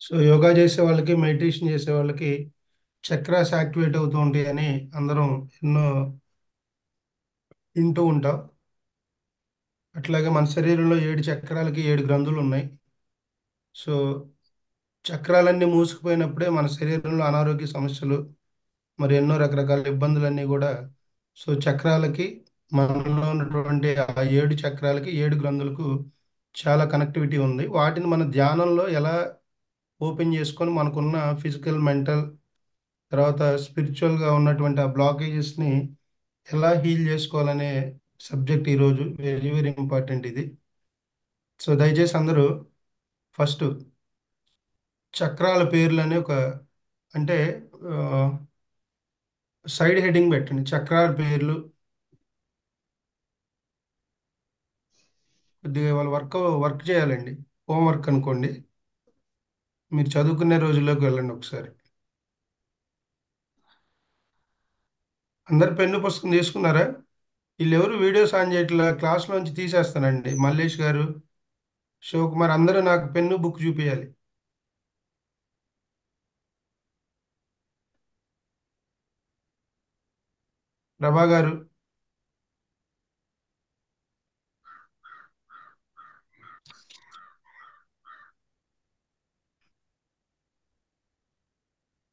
So yoga చేసే వాళ్ళకి meditation చేసే వాళ్ళకి చక్రాస్ యాక్టివేట్ అవుతూ ఉంటాయి అని అందరం ఎన్నో వింటూ ఉంటాం. అట్లాగే మన శరీరంలో 7 చక్రాలకి 7 గ్రంథులు ఉన్నాయి. సో చక్రాలన్నీ మూసుకుపోయినప్పుడే మన శరీరంలో అనారోగ్య సమస్యలు మరి ఎన్నో రకరకాల ఇబ్బందులన్నీ కూడా. సో చక్రాలకి మనలో ఉన్నటువంటి ఆ 7 చక్రాలకి 7 గ్రంథులకు చాలా కనెక్టివిటీ ఉంది. వాటిని మన ధ్యానంలో ఎలా ఓపెన్ చేసుకొని మనకున్న ఫిజికల్ మెంటల్ తర్వాత స్పిరిచువల్గా ఉన్నటువంటి ఆ బ్లాకేజెస్ని ఎలా హీల్ చేసుకోవాలనే సబ్జెక్ట్ ఈరోజు వెరీ వెరీ ఇంపార్టెంట్ ఇది. సో దయచేసి అందరూ ఫస్ట్ చక్రాల పేర్లని ఒక అంటే సైడ్ హెడింగ్ పెట్టండి, చక్రాల పేర్లు. కొద్దిగా వాళ్ళ వర్క్ చేయాలండి, హోంవర్క్ అనుకోండి. మీరు చదువుకునే రోజుల్లోకి వెళ్ళండి ఒకసారి. అందరు పెన్ను పుస్తకం తీసుకున్నారా? వీళ్ళెవరు వీడియోస్ ఆన్ చేయట్లా, క్లాస్లోంచి తీసేస్తానండి. మల్లేష్ గారు, శివకుమార్ అందరూ నాకు పెన్ను బుక్ చూపించాలి. ప్రభా గారు,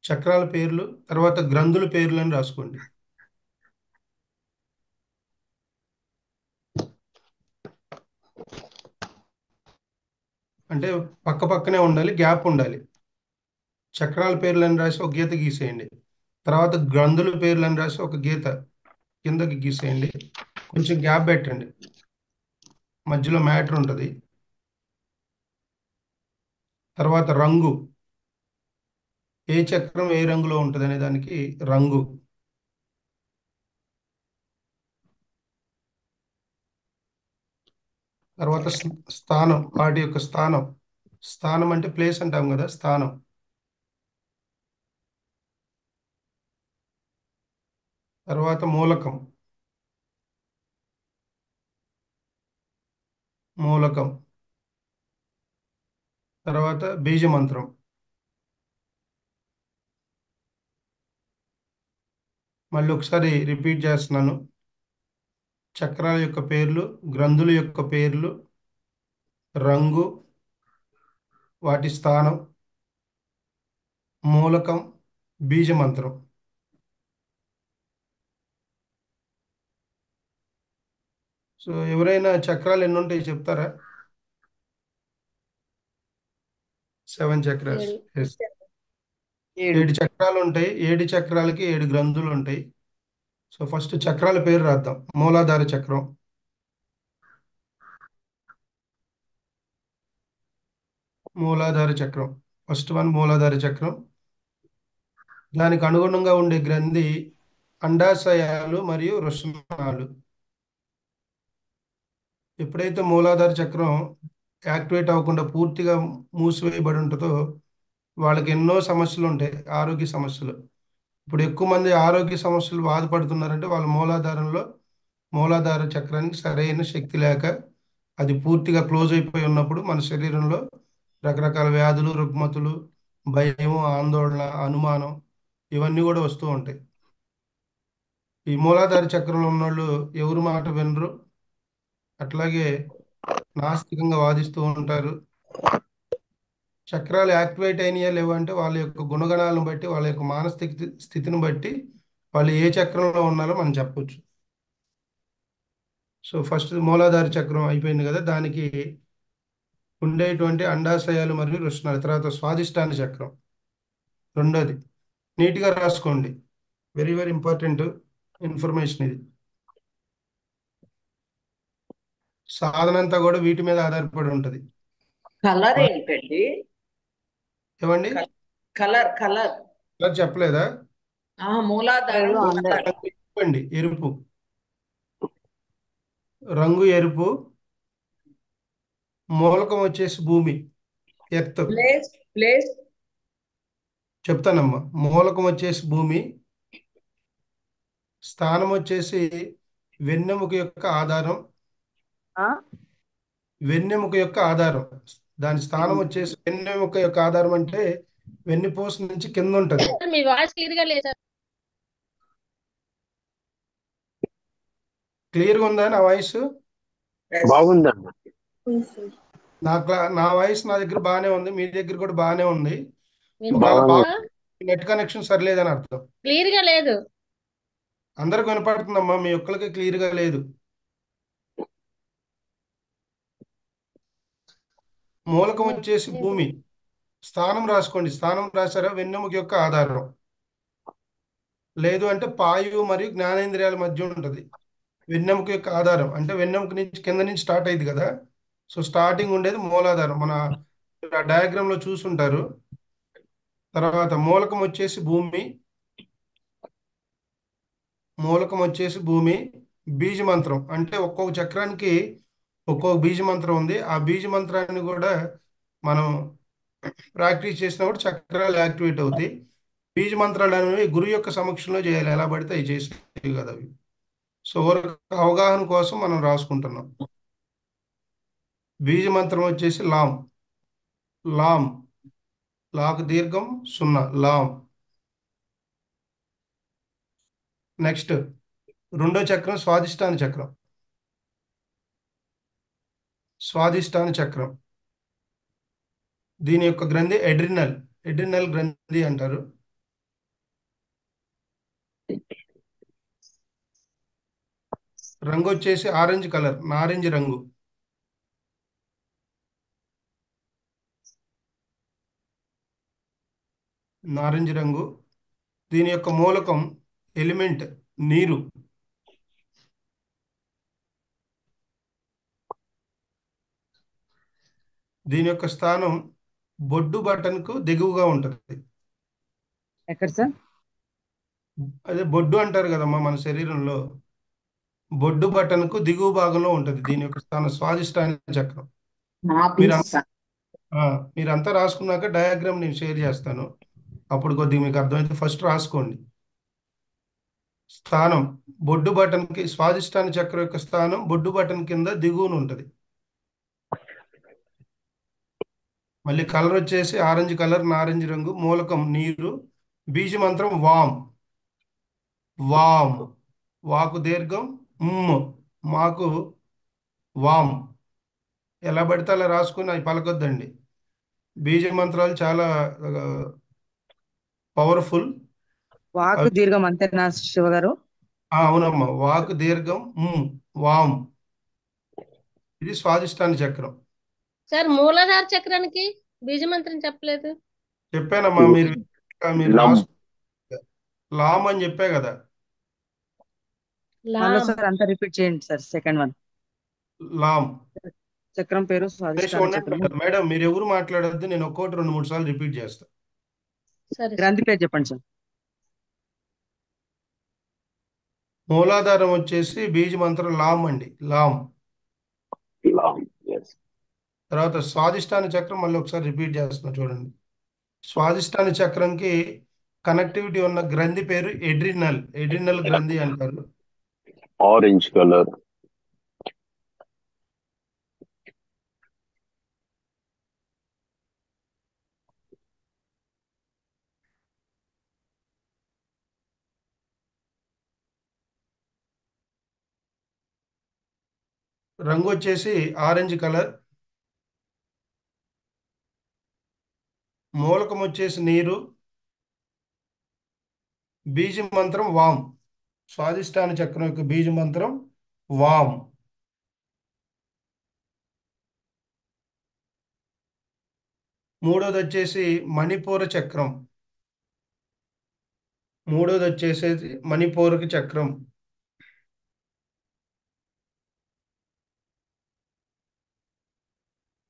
చక్రాల పేర్లు తర్వాత గ్రంథుల పేర్లు అని రాసుకోండి. అంటే పక్క పక్కనే ఉండాలి, గ్యాప్ ఉండాలి. చక్రాల పేర్లను రాసి ఒక గీత గీసేయండి. తర్వాత గ్రంథుల పేర్లను రాసి ఒక గీత కిందకి గీసేయండి. కొంచెం గ్యాప్ పెట్టండి, మధ్యలో మ్యాటర్ ఉంటుంది. తర్వాత రంగు, ఏ చక్రం ఏ రంగులో ఉంటుంది అనే దానికి రంగు. తర్వాత స్థానం, వాటి యొక్క స్థానం. స్థానం అంటే ప్లేస్ అంటాం కదా, స్థానం. తర్వాత మూలకం, మూలకం. తర్వాత బీజమంత్రం. మళ్ళీ ఒకసారి రిపీట్ చేస్తున్నాను. చక్రాల యొక్క పేర్లు, గ్రంథుల యొక్క పేర్లు, రంగు, వాటి స్థానం, మూలకం, బీజమంత్రం. సో ఎవరైనా చక్రాలు ఎన్ని ఉంటాయి చెప్తారా? 7 చక్రాస్. ఏడు. ఎస్, ఏడు. 7 చక్రాలు ఉంటాయి. 7 చక్రాలకి 7 గ్రంథులు ఉంటాయి. సో ఫస్ట్ చక్రాల పేరు రాద్దాం. మూలాధార చక్రం. మూలాధార చక్రం, ఫస్ట్ వన్ మూలాధార చక్రం. దానికి అనుగుణంగా ఉండే గ్రంథి అండాశయాలు మరియు వృషణాలు. ఎప్పుడైతే మూలాధార చక్రం యాక్టివేట్ అవ్వకుండా పూర్తిగా మూసివేయబడి ఉంటుందో వాళ్ళకి ఎన్నో సమస్యలు ఉంటాయి, ఆరోగ్య సమస్యలు. ఇప్పుడు ఎక్కువ మంది ఆరోగ్య సమస్యలు బాధపడుతున్నారంటే వాళ్ళ మూలాధార చక్రానికి సరైన శక్తి లేక అది పూర్తిగా క్లోజ్ అయిపోయి ఉన్నప్పుడు మన శరీరంలో రకరకాల వ్యాధులు, రుగ్మతులు, భయం, ఆందోళన, అనుమానం ఇవన్నీ కూడా వస్తూ ఉంటాయి. ఈ మూలాధార చక్రంలో ఉన్నోళ్ళు ఎవరు మాట వినరు, అట్లాగే నాస్తికంగా వాదిస్తూ ఉంటారు. చక్రాలు యాక్టివేట్ అయినాయా లేవంటే వాళ్ళ యొక్క గుణగణాలను బట్టి, వాళ్ళ యొక్క మానసిక స్థితిని బట్టి వాళ్ళు ఏ చక్రంలో ఉన్నారో మనం చెప్పొచ్చు. సో ఫస్ట్ మూలాధార చక్రం అయిపోయింది కదా, దానికి ఉండేటువంటి అండాశయాలు మరియు వృషణాలు. తర్వాత స్వాదిష్టాన చక్రం రెండోది. నీట్గా రాసుకోండి, వెరీ వెరీ ఇంపార్టెంట్ ఇన్ఫర్మేషన్ ఇది. సాధన అంతా కూడా వీటి మీద ఆధారపడి ఉంటుంది. కలర్ ఏంటండి? ఏమండి? Colour colour. ఇలా చెప్పలేదా? మూలాధారం మూలాధారం. ఎరుపు అండి, ఎరుపు. రంగు ఎరుపు. మూలకం వచ్చేసి భూమి, ఎర్త్. Place place. చెప్తానమ్మా. మూలకం వచ్చేసి భూమి. స్థానం వచ్చేసి వెన్నెముక యొక్క ఆధారం. ఆ? వెన్నెముక యొక్క ఆధారం దాని స్థానం వచ్చేసి వెన్నెముక యొక్క ఆధారం అంటే వెన్నుపూస నుంచి కింద ఉంటది. సార్ మీ వాయిస్ క్లియర్ గా లేదు సార్. క్లియర్గా ఉందా నా వాయిస్? బాగుందన్న. నా వాయిస్ నా దగ్గర బాగానే ఉంది, మీ దగ్గర కూడా బాగానే ఉంది. ఒకవేళ వినపడుతుందా? నెట్ కనెక్షన్ సరిలేదని అర్థం. క్లియర్ గా లేదు. అందరికి వినపడుతుందమ్మా, మీ ఒక్కరికి క్లియర్గా లేదు. మూలకం వచ్చేసి భూమి. స్థానం రాసుకోండి. స్థానం రాశారా? వెన్నెముక యొక్క ఆధారం. లేదు అంటే పాయు మరియు జ్ఞానేంద్రియాల మధ్య ఉంటుంది. వెన్నెముక యొక్క ఆధారం అంటే వెన్నెముక నుంచి కింద నుంచి స్టార్ట్ అయింది కదా. సో స్టార్టింగ్ ఉండేది మూలాధారం. మన డయాగ్రామ్ లో చూసుంటారు. తర్వాత మూలకం వచ్చేసి భూమి. మూలకం వచ్చేసి భూమి. బీజ మంత్రం అంటే ఒక్కొక్క చక్రానికి ఒక్కొక్క బీజ మంత్రం ఉంది. ఆ బీజ మంత్రాన్ని కూడా మనం ప్రాక్టీస్ చేసినప్పుడు చక్రాలు యాక్టివేట్ అవుతాయి. బీజ మంత్రాలు అనేవి గురువు యొక్క సమక్షంలో చేయాలి. ఎలా పడితే అవి చేసేవి కదా అవి. సో అవగాహన కోసం మనం రాసుకుంటున్నాం. బీజ మంత్రం వచ్చేసి లాం. లాం. లాకు దీర్ఘం 0 లాం. నెక్స్ట్ రెండో చక్రం స్వాదిష్టాన చక్రం. స్వాదిష్టాన చక్రం దీని యొక్క గ్రంథి ఎడ్రినల్. ఎడ్రినల్ గ్రంథి అంటారు. రంగు వచ్చేసి ఆరెంజ్ కలర్, నారింజ రంగు. నారింజ రంగు. దీని యొక్క మూలకం ఎలిమెంట్ నీరు. దీని యొక్క స్థానం బొడ్డు బటన్కు దిగువగా ఉంటుంది. ఎక్కడ సార్? అదే బొడ్డు అంటారు కదమ్మా మన శరీరంలో. బొడ్డు బటన్కు దిగువ భాగంలో ఉంటుంది దీని యొక్క స్థానం. స్వాదిష్టాన చక్రం. మీరంతా రాసుకున్నాక డయాగ్రామ్ నేను షేర్ చేస్తాను. అప్పుడు కొద్దిగా మీకు అర్థమైతే ఫస్ట్ రాసుకోండి. స్థానం బొడ్డు బటన్కి, స్వాదిష్టాన చక్రం యొక్క స్థానం బొడ్డు బటన్ కింద దిగువన ఉంటుంది. మళ్ళీ కలర్ వచ్చేసి ఆరెంజ్ కలర్, నారింజ రంగు. మూలకం నీరు. బీజ మంత్రం వామ్. వామ్. వాకు దీర్ఘం మాకు వామ్. ఎలా పడితే అలా రాసుకుని అవి పలకొద్దండి. బీజ మంత్రాలు చాలా పవర్ఫుల్. వాకు దీర్ఘం అంతేనా శివ గారు? అవునమ్మా. వాకు దీర్ఘం వామ్. ఇది స్వాదిష్టాన చక్రం. సార్ మూలాధార చక్రానికి బీజ మంత్రం చెప్పలేదు. చెప్పానమ్మా. మీరు లామ్ అని చెప్పా కదా. సార్ అంతా రిపీట్ చేయండి సార్. Second one Lam. చక్రం పేరు స్వాదిష్టాన చక్రం. మేడం మీరు ఎవరు మాట్లాడద్దు, నేను ఒక్కోటి 2-3 సార్లు రిపీట్ చేస్తా. గ్రంథి పేరు చెప్పండి సార్. మూలాధారం వచ్చేసి బీజ మంత్రం లామ్ అండి. లామ్. తర్వాత స్వాదిష్టాన చక్రం మళ్ళీ ఒకసారి రిపీట్ చేస్తున్నా చూడండి. స్వాదిష్టాన చక్రంకి కనెక్టివిటీ ఉన్న గ్రంథి పేరు ఎడ్రినల్. ఎడ్రినల్ గ్రంథి అంటారు. Orange colour. రంగు వచ్చేసి ఆరెంజ్ కలర్. మూలకం వచ్చేసి నీరు. బీజ మంత్రం వామ్. స్వాదిష్టాన చక్రం యొక్క బీజ మంత్రం వామ్. మూడోది వచ్చేసి మణిపూర చక్రం. మూడోది వచ్చేసి మణిపూరక చక్రం.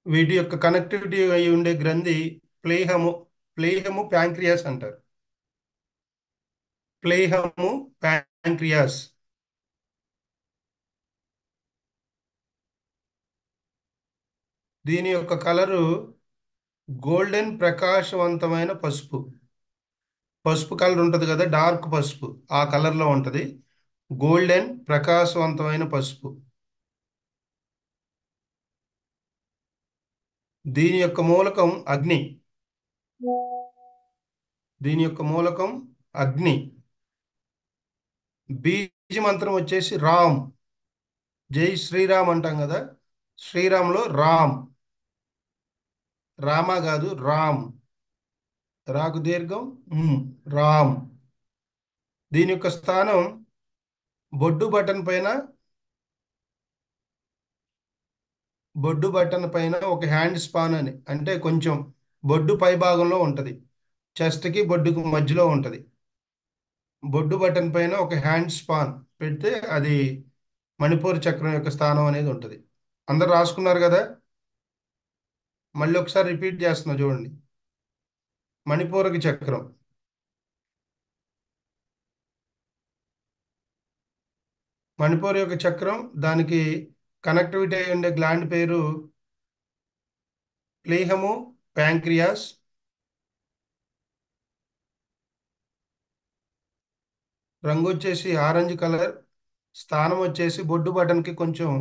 వీటి యొక్క కనెక్టివిటీ అయి ఉండే గ్రంథి ప్లేహము. ప్లేహము ప్యాంక్రియాస్ అంటారు. ప్లేహము ప్యాంక్రియాస్. దీని యొక్క కలరు గోల్డెన్ ప్రకాశవంతమైన పసుపు. పసుపు కలర్ ఉంటుంది కదా, డార్క్ పసుపు, ఆ కలర్లో ఉంటుంది. గోల్డెన్ ప్రకాశవంతమైన పసుపు. దీని యొక్క మూలకం అగ్ని. దీని యొక్క మూలకం అగ్ని. బీజ మంత్రం వచ్చేసి రామ్. జై శ్రీరామ్ అంటాం కదా, శ్రీరామ్లో రామ్. రామ కాదు, రామ్. రాకు దీర్ఘం రామ్. దీని యొక్క స్థానం బొడ్డు బటన్ పైన. బొడ్డు బటన్ పైన ఒక హ్యాండ్ స్పాన్ అని, అంటే కొంచెం బొడ్డు పై భాగంలో ఉంటుంది, చెస్ట్కి బొడ్డుకు మధ్యలో ఉంటుంది. బొడ్డు బటన్ పైన ఒక హ్యాండ్ స్పాన్ పెడితే అది మణిపూర్ చక్రం యొక్క స్థానం అనేది ఉంటుంది. అందరు రాసుకున్నారు కదా, మళ్ళీ ఒకసారి రిపీట్ చేస్తున్నా చూడండి. మణిపూరక చక్రం. మణిపూర్ యొక్క చక్రం, దానికి కనెక్టివిటీ అయి ఉండే గ్లాండ్ పేరు ప్లీహము ప్యాంక్రియాస్. రంగు వచ్చేసి ఆరెంజ్ కలర్. స్థానం వచ్చేసి బొడ్డు బటన్కి కొంచెం,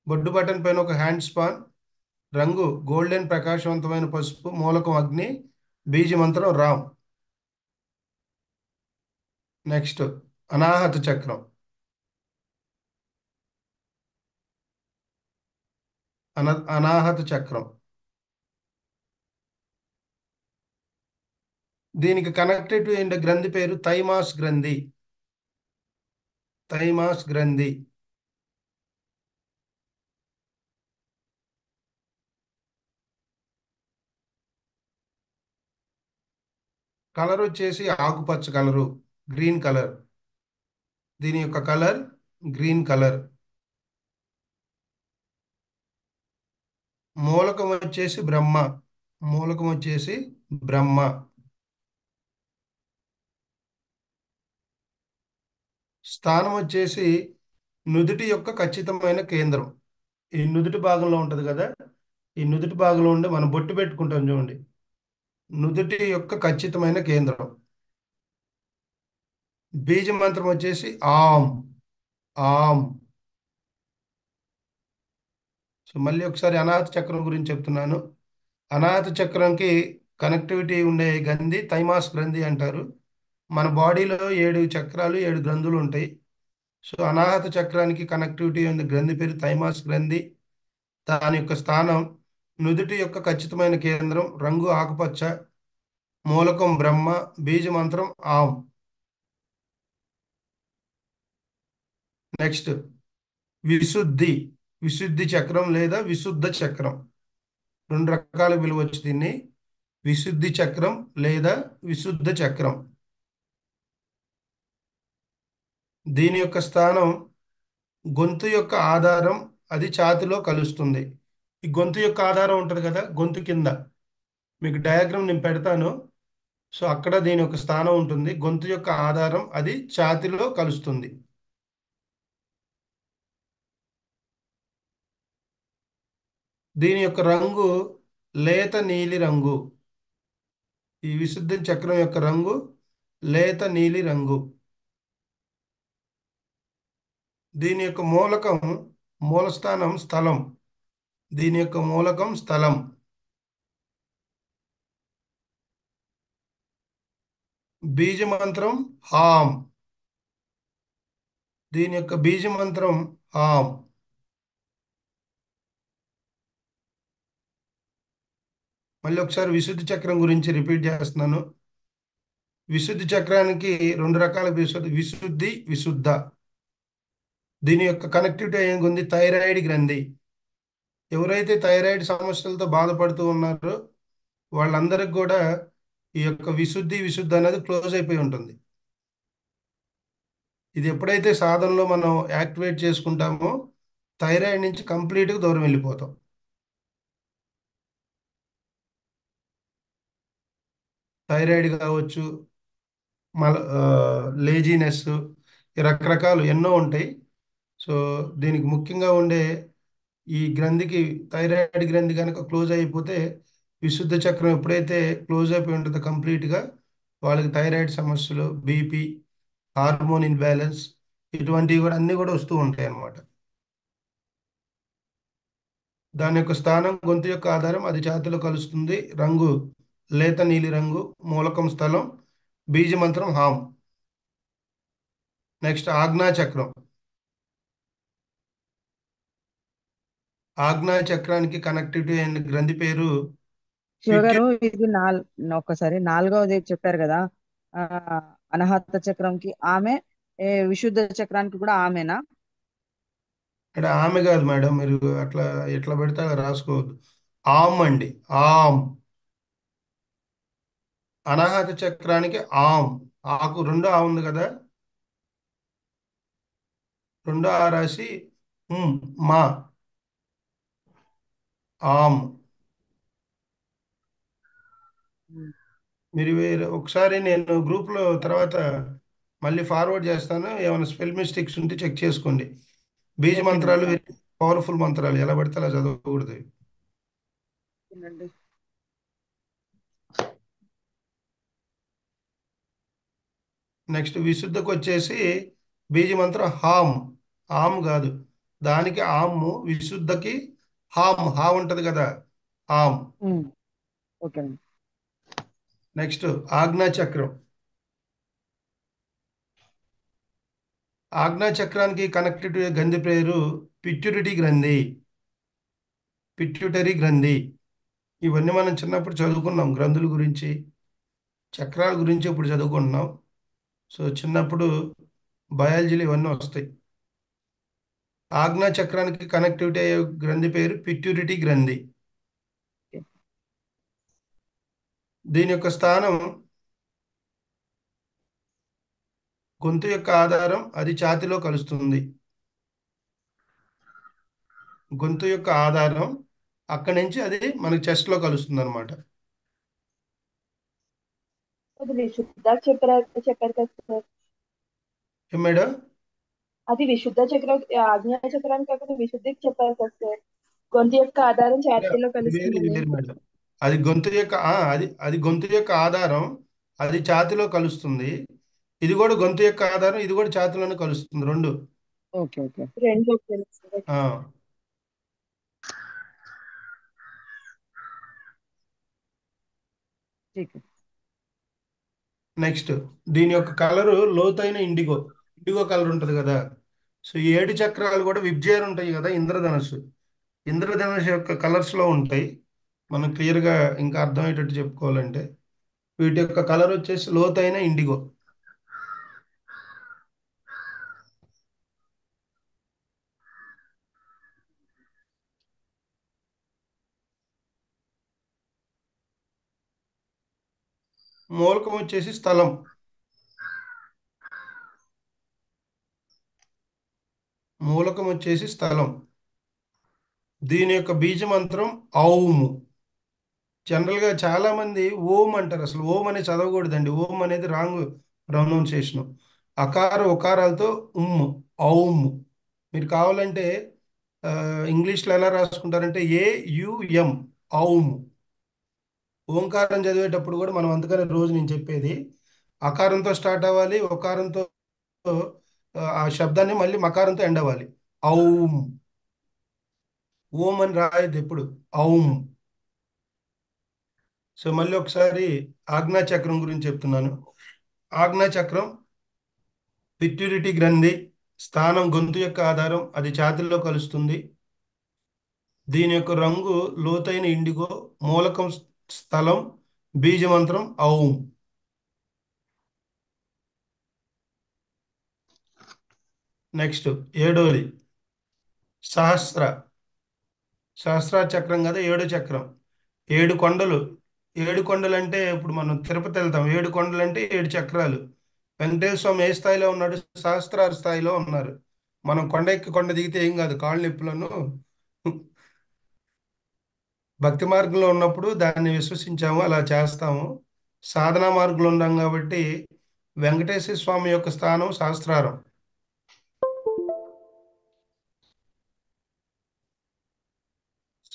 బొడ్డు బటన్ పైన ఒక హ్యాండ్ స్పాన్. రంగు గోల్డెన్ ప్రకాశవంతమైన పసుపు. మూలకం అగ్ని. బీజ మంత్రం రామ్. నెక్స్ట్ అనాహత చక్రం. అనాహత చక్రం. దీనికి కనెక్టెడ్ అయిన గ్రంథి పేరు థైమాస్ గ్రంథి. థైమాస్ గ్రంథి. కలర్ వచ్చేసి ఆకుపచ్చ కలరు, గ్రీన్ కలర్. దీని యొక్క కలర్ గ్రీన్ కలర్. మూలకం వచ్చేసి బ్రహ్మ. మూలకం వచ్చేసి బ్రహ్మ. స్థానం వచ్చేసి నుదుటి యొక్క ఖచ్చితమైన కేంద్రం. ఈ నుదుటి భాగంలో ఉంటుంది కదా, ఈ నుదుటి భాగంలో ఉండి మనం బొట్టు పెట్టుకుంటాం చూడండి, నుదుటి యొక్క ఖచ్చితమైన కేంద్రం. బీజ మంత్రం వచ్చేసి ఆమ్. ఆమ్. సో మళ్ళీ ఒకసారి అనాహత చక్రం గురించి చెప్తున్నాను. అనాహత చక్రంకి కనెక్టివిటీ ఉండే గ్రంథి థైమాస్ గ్రంథి అంటారు. మన బాడీలో 7 చక్రాలు 7 గ్రంథులు ఉంటాయి. సో అనాహత చక్రానికి కనెక్టివిటీ ఉంది గ్రంథి పేరు థైమాస్ గ్రంథి. దాని యొక్క స్థానం నుదుటి యొక్క ఖచ్చితమైన కేంద్రం. రంగు ఆకుపచ్చ. మూలకం బ్రహ్మ. బీజ మంత్రం ఆమ్. నెక్స్ట్ విశుద్ధి. విశుద్ధి చక్రం లేదా విశుద్ధ చక్రం. 2 రకాల పిలవచ్చు దీన్ని. విశుద్ధి చక్రం లేదా విశుద్ధ చక్రం. దీని యొక్క స్థానం గొంతు యొక్క ఆధారం, అది ఛాతిలో కలుస్తుంది. ఈ గొంతు యొక్క ఆధారం ఉంటుంది కదా, గొంతు కింద మీకు డయాగ్రామ్ నేను పెడతాను. సో అక్కడ దీని యొక్క స్థానం ఉంటుంది. గొంతు యొక్క ఆధారం అది ఛాతిలో కలుస్తుంది. దీని యొక్క రంగు లేత నీలి రంగు. ఈ విశుద్ధ చక్రం యొక్క రంగు లేత నీలి రంగు. దీని యొక్క మూలకం, మూలస్థానం స్థలం. దీని యొక్క మూలకం స్థలం. బీజ మంత్రం హామ్. దీని యొక్క బీజ మంత్రం హామ్. మళ్ళీ ఒకసారి విశుద్ధి చక్రం గురించి రిపీట్ చేస్తున్నాను. విశుద్ధి చక్రానికి 2 రకాల విశుద్ధి విశుద్ధ. దీని యొక్క కనెక్టివిటీ ఏమి ఉంది, థైరాయిడ్ గ్రంథి. ఎవరైతే థైరాయిడ్ సమస్యలతో బాధపడుతూ ఉన్నారో వాళ్ళందరికి కూడా ఈ యొక్క విశుద్ధి విశుద్ధ అనేది క్లోజ్ అయిపోయి ఉంటుంది. ఇది ఎప్పుడైతే సాధనలో మనం యాక్టివేట్ చేసుకుంటామో థైరాయిడ్ నుంచి కంప్లీట్గా దూరం వెళ్ళిపోతాం. థైరాయిడ్ కావచ్చు, లేజీనెస్, రకరకాలు ఎన్నో ఉంటాయి. సో దీనికి ముఖ్యంగా ఉండే ఈ గ్రంథికి, థైరాయిడ్ గ్రంథి కనుక క్లోజ్ అయిపోతే, విశుద్ధ చక్రం ఎప్పుడైతే క్లోజ్ అయిపోయి ఉంటుందో కంప్లీట్గా, వాళ్ళకి థైరాయిడ్ సమస్యలు, బీపీ, హార్మోన్ ఇన్బ్యాలెన్స్, ఇటువంటివి కూడా అన్నీ కూడా వస్తూ ఉంటాయి అన్నమాట. దాని యొక్క స్థానం గొంతు యొక్క ఆధారం అది ఛాతీలో కలుస్తుంది. రంగు లేత నీలి రంగు. మూలకం స్థలం. బీజ మంత్రం హాం. నెక్స్ట్ ఆజ్ఞా చక్రం. ఆజ్ఞా చక్రానికి కనెక్టివిటీ అయిన గ్రంథి పేరు శివ గారు ఇది ఒక్కసారి 4వది చెప్పారు కదా, ఆ అనాహత చక్రంకి ఆమె, విశుద్ధ చక్రానికి కూడా ఆమెనా? ఇక్కడ ఆమె కాదు మేడం, మీరు అట్లా ఎట్లా పెడితే అలా రాసుకోవద్దు. ఆమ్ అండి, ఆమ్. అనాహత చక్రానికి ఆమ్. ఆకు రెండో ఆ ఉంది కదా, రెండో ఆ రాసి మా ఆమ్. మీరు ఒకసారి నేను గ్రూప్లో తర్వాత మళ్ళీ ఫార్వర్డ్ చేస్తాను. ఏమైనా స్పెల్ మిస్టేక్స్ ఉంటే చెక్ చేసుకోండి. బీజ ఓకే మంత్రాలు అండి. పవర్ఫుల్ మంత్రాలు, ఎలా పడితే అలా చదవకూడదు. ఓకేనండి. నెక్స్ట్ విశుద్ధకు వచ్చేసి బీజ మంత్రం హామ్. ఆమ్ కాదు, దానికి ఆమ్. విశుద్ధకి హామ్, హా ఉంటది కదా, ఆమ్. ఓకేనండి. నెక్స్ట్ ఆజ్ఞా చక్రం. ఆజ్ఞా చక్రానికి కనెక్టెడ్ గ్రంథి పేరు పిట్యూటరీ గ్రంథి. పిట్యూటరీ గ్రంథి. ఇవన్నీ మనం చిన్నప్పుడు చదువుకున్నాం, గ్రంథుల గురించి, చక్రాల గురించి ఇప్పుడు చదువుకుంటున్నాం. సో చిన్నప్పుడు బయాలజీలు ఇవన్నీ వస్తాయి. ఆజ్ఞా చక్రానికి కనెక్టివిటీ అయ్యే గ్రంథి పేరు పిట్యూటరీ గ్రంథి. దీని యొక్క స్థానం గొంతు యొక్క ఆధారం అది ఛాతిలో కలుస్తుంది. గొంతు యొక్క ఆధారం అక్కడి నుంచి అది మనకి చెస్ట్ లో కలుస్తుంది అనమాట. అది విశుద్ధ చెప్పారు కదా సార్. ఏం మేడం? అది విశుద్ధ చక్రం, ఆజ్ఞా చక్రానికి కాకుండా విశుద్ధికి చెప్పారు కదా సార్. గొంతు యొక్క ఆధారం ఛాతీలో ఇది కలుస్తుందని. వేరు మేడం. అది గొంతు యొక్క అది గొంతు యొక్క ఆధారం అది ఛాతిలో కలుస్తుంది. ఇది కూడా గొంతు యొక్క ఆధారం, ఇది కూడా ఛాతిలోనే కలుస్తుంది, రెండు. Okay okay. రెండు ఓకేనా సార్? ఆ. ఠీక్. నెక్స్ట్ దీని యొక్క కలరు లోతైన ఇండిగో. ఇండిగో కలర్ ఉంటుంది కదా. సో ఈ 7 చక్రాలు కూడా విబ్జేర్ ఉంటాయి కదా, ఇంద్రధనుస్సు. ఇంద్రధనుస్సు యొక్క కలర్స్ లో ఉంటాయి. మనం క్లియర్ గా ఇంకా అర్థమయ్యేటట్టు చెప్పుకోవాలంటే వీటి యొక్క కలర్ వచ్చేసి లోతైన ఇండిగో. మూలకం వచ్చేసి స్థలం. మూలకం వచ్చేసి స్థలం. దీని యొక్క బీజ మంత్రం ఔము. జనరల్ గా చాలా మంది ఓం అంటారు, అసలు ఓం అనేది చదవకూడదండి. ఓం అనేది రాంగ్ ప్రొనౌన్సియేషన్. అకార ఉకారాలతో ఔమ్. మీరు కావాలంటే ఇంగ్లీష్లో ఎలా రాసుకుంటారంటే AUM, ఔమ్. ఓంకారం చదివేటప్పుడు కూడా మనం అందుకనే రోజు నేను చెప్పేది అకారంతో స్టార్ట్ అవ్వాలి, ఒకారంతో ఆ శబ్దాన్ని మళ్ళీ మకారంతో ఎండ్ అవ్వాలి. ఔమ్. ఓం అని రాయద్దు ఎప్పుడు, ఔమ్. సో మళ్ళీ ఒకసారి ఆజ్ఞా చక్రం గురించి చెప్తున్నాను. ఆజ్ఞా చక్రం పిట్యూటరీ గ్రంథి. స్థానం గొంతు యొక్క ఆధారం అది ఛాతీలో కలుస్తుంది. దీని యొక్క రంగు లోతైన ఇండిగో. మూలకం స్థలం. బీజ మంత్రం ఔం. నెక్స్ట్ 7వది సహస్ర. సహస్ర చక్రం కదా, 7 చక్రం. 7 కొండలు. 7 కొండలు అంటే ఇప్పుడు మనం తిరుపతి వెళ్తాం, 7 కొండలు అంటే 7 చక్రాలు. వెంకటేశ్వర స్వామి ఏ స్థాయిలో ఉన్నాడు? సహస్రార స్థాయిలో ఉన్నారు. మనం కొండ ఎక్కి కొండ దిగితే ఏం కాదు, కాళ్ళు నొప్పులను. భక్తి మార్గంలో ఉన్నప్పుడు దాన్ని విశ్వసించాము, అలా చేస్తాము. సాధనా మార్గంలో ఉన్నాం కాబట్టి వెంకటేశ్వర స్వామి యొక్క స్థానం సహస్రారం.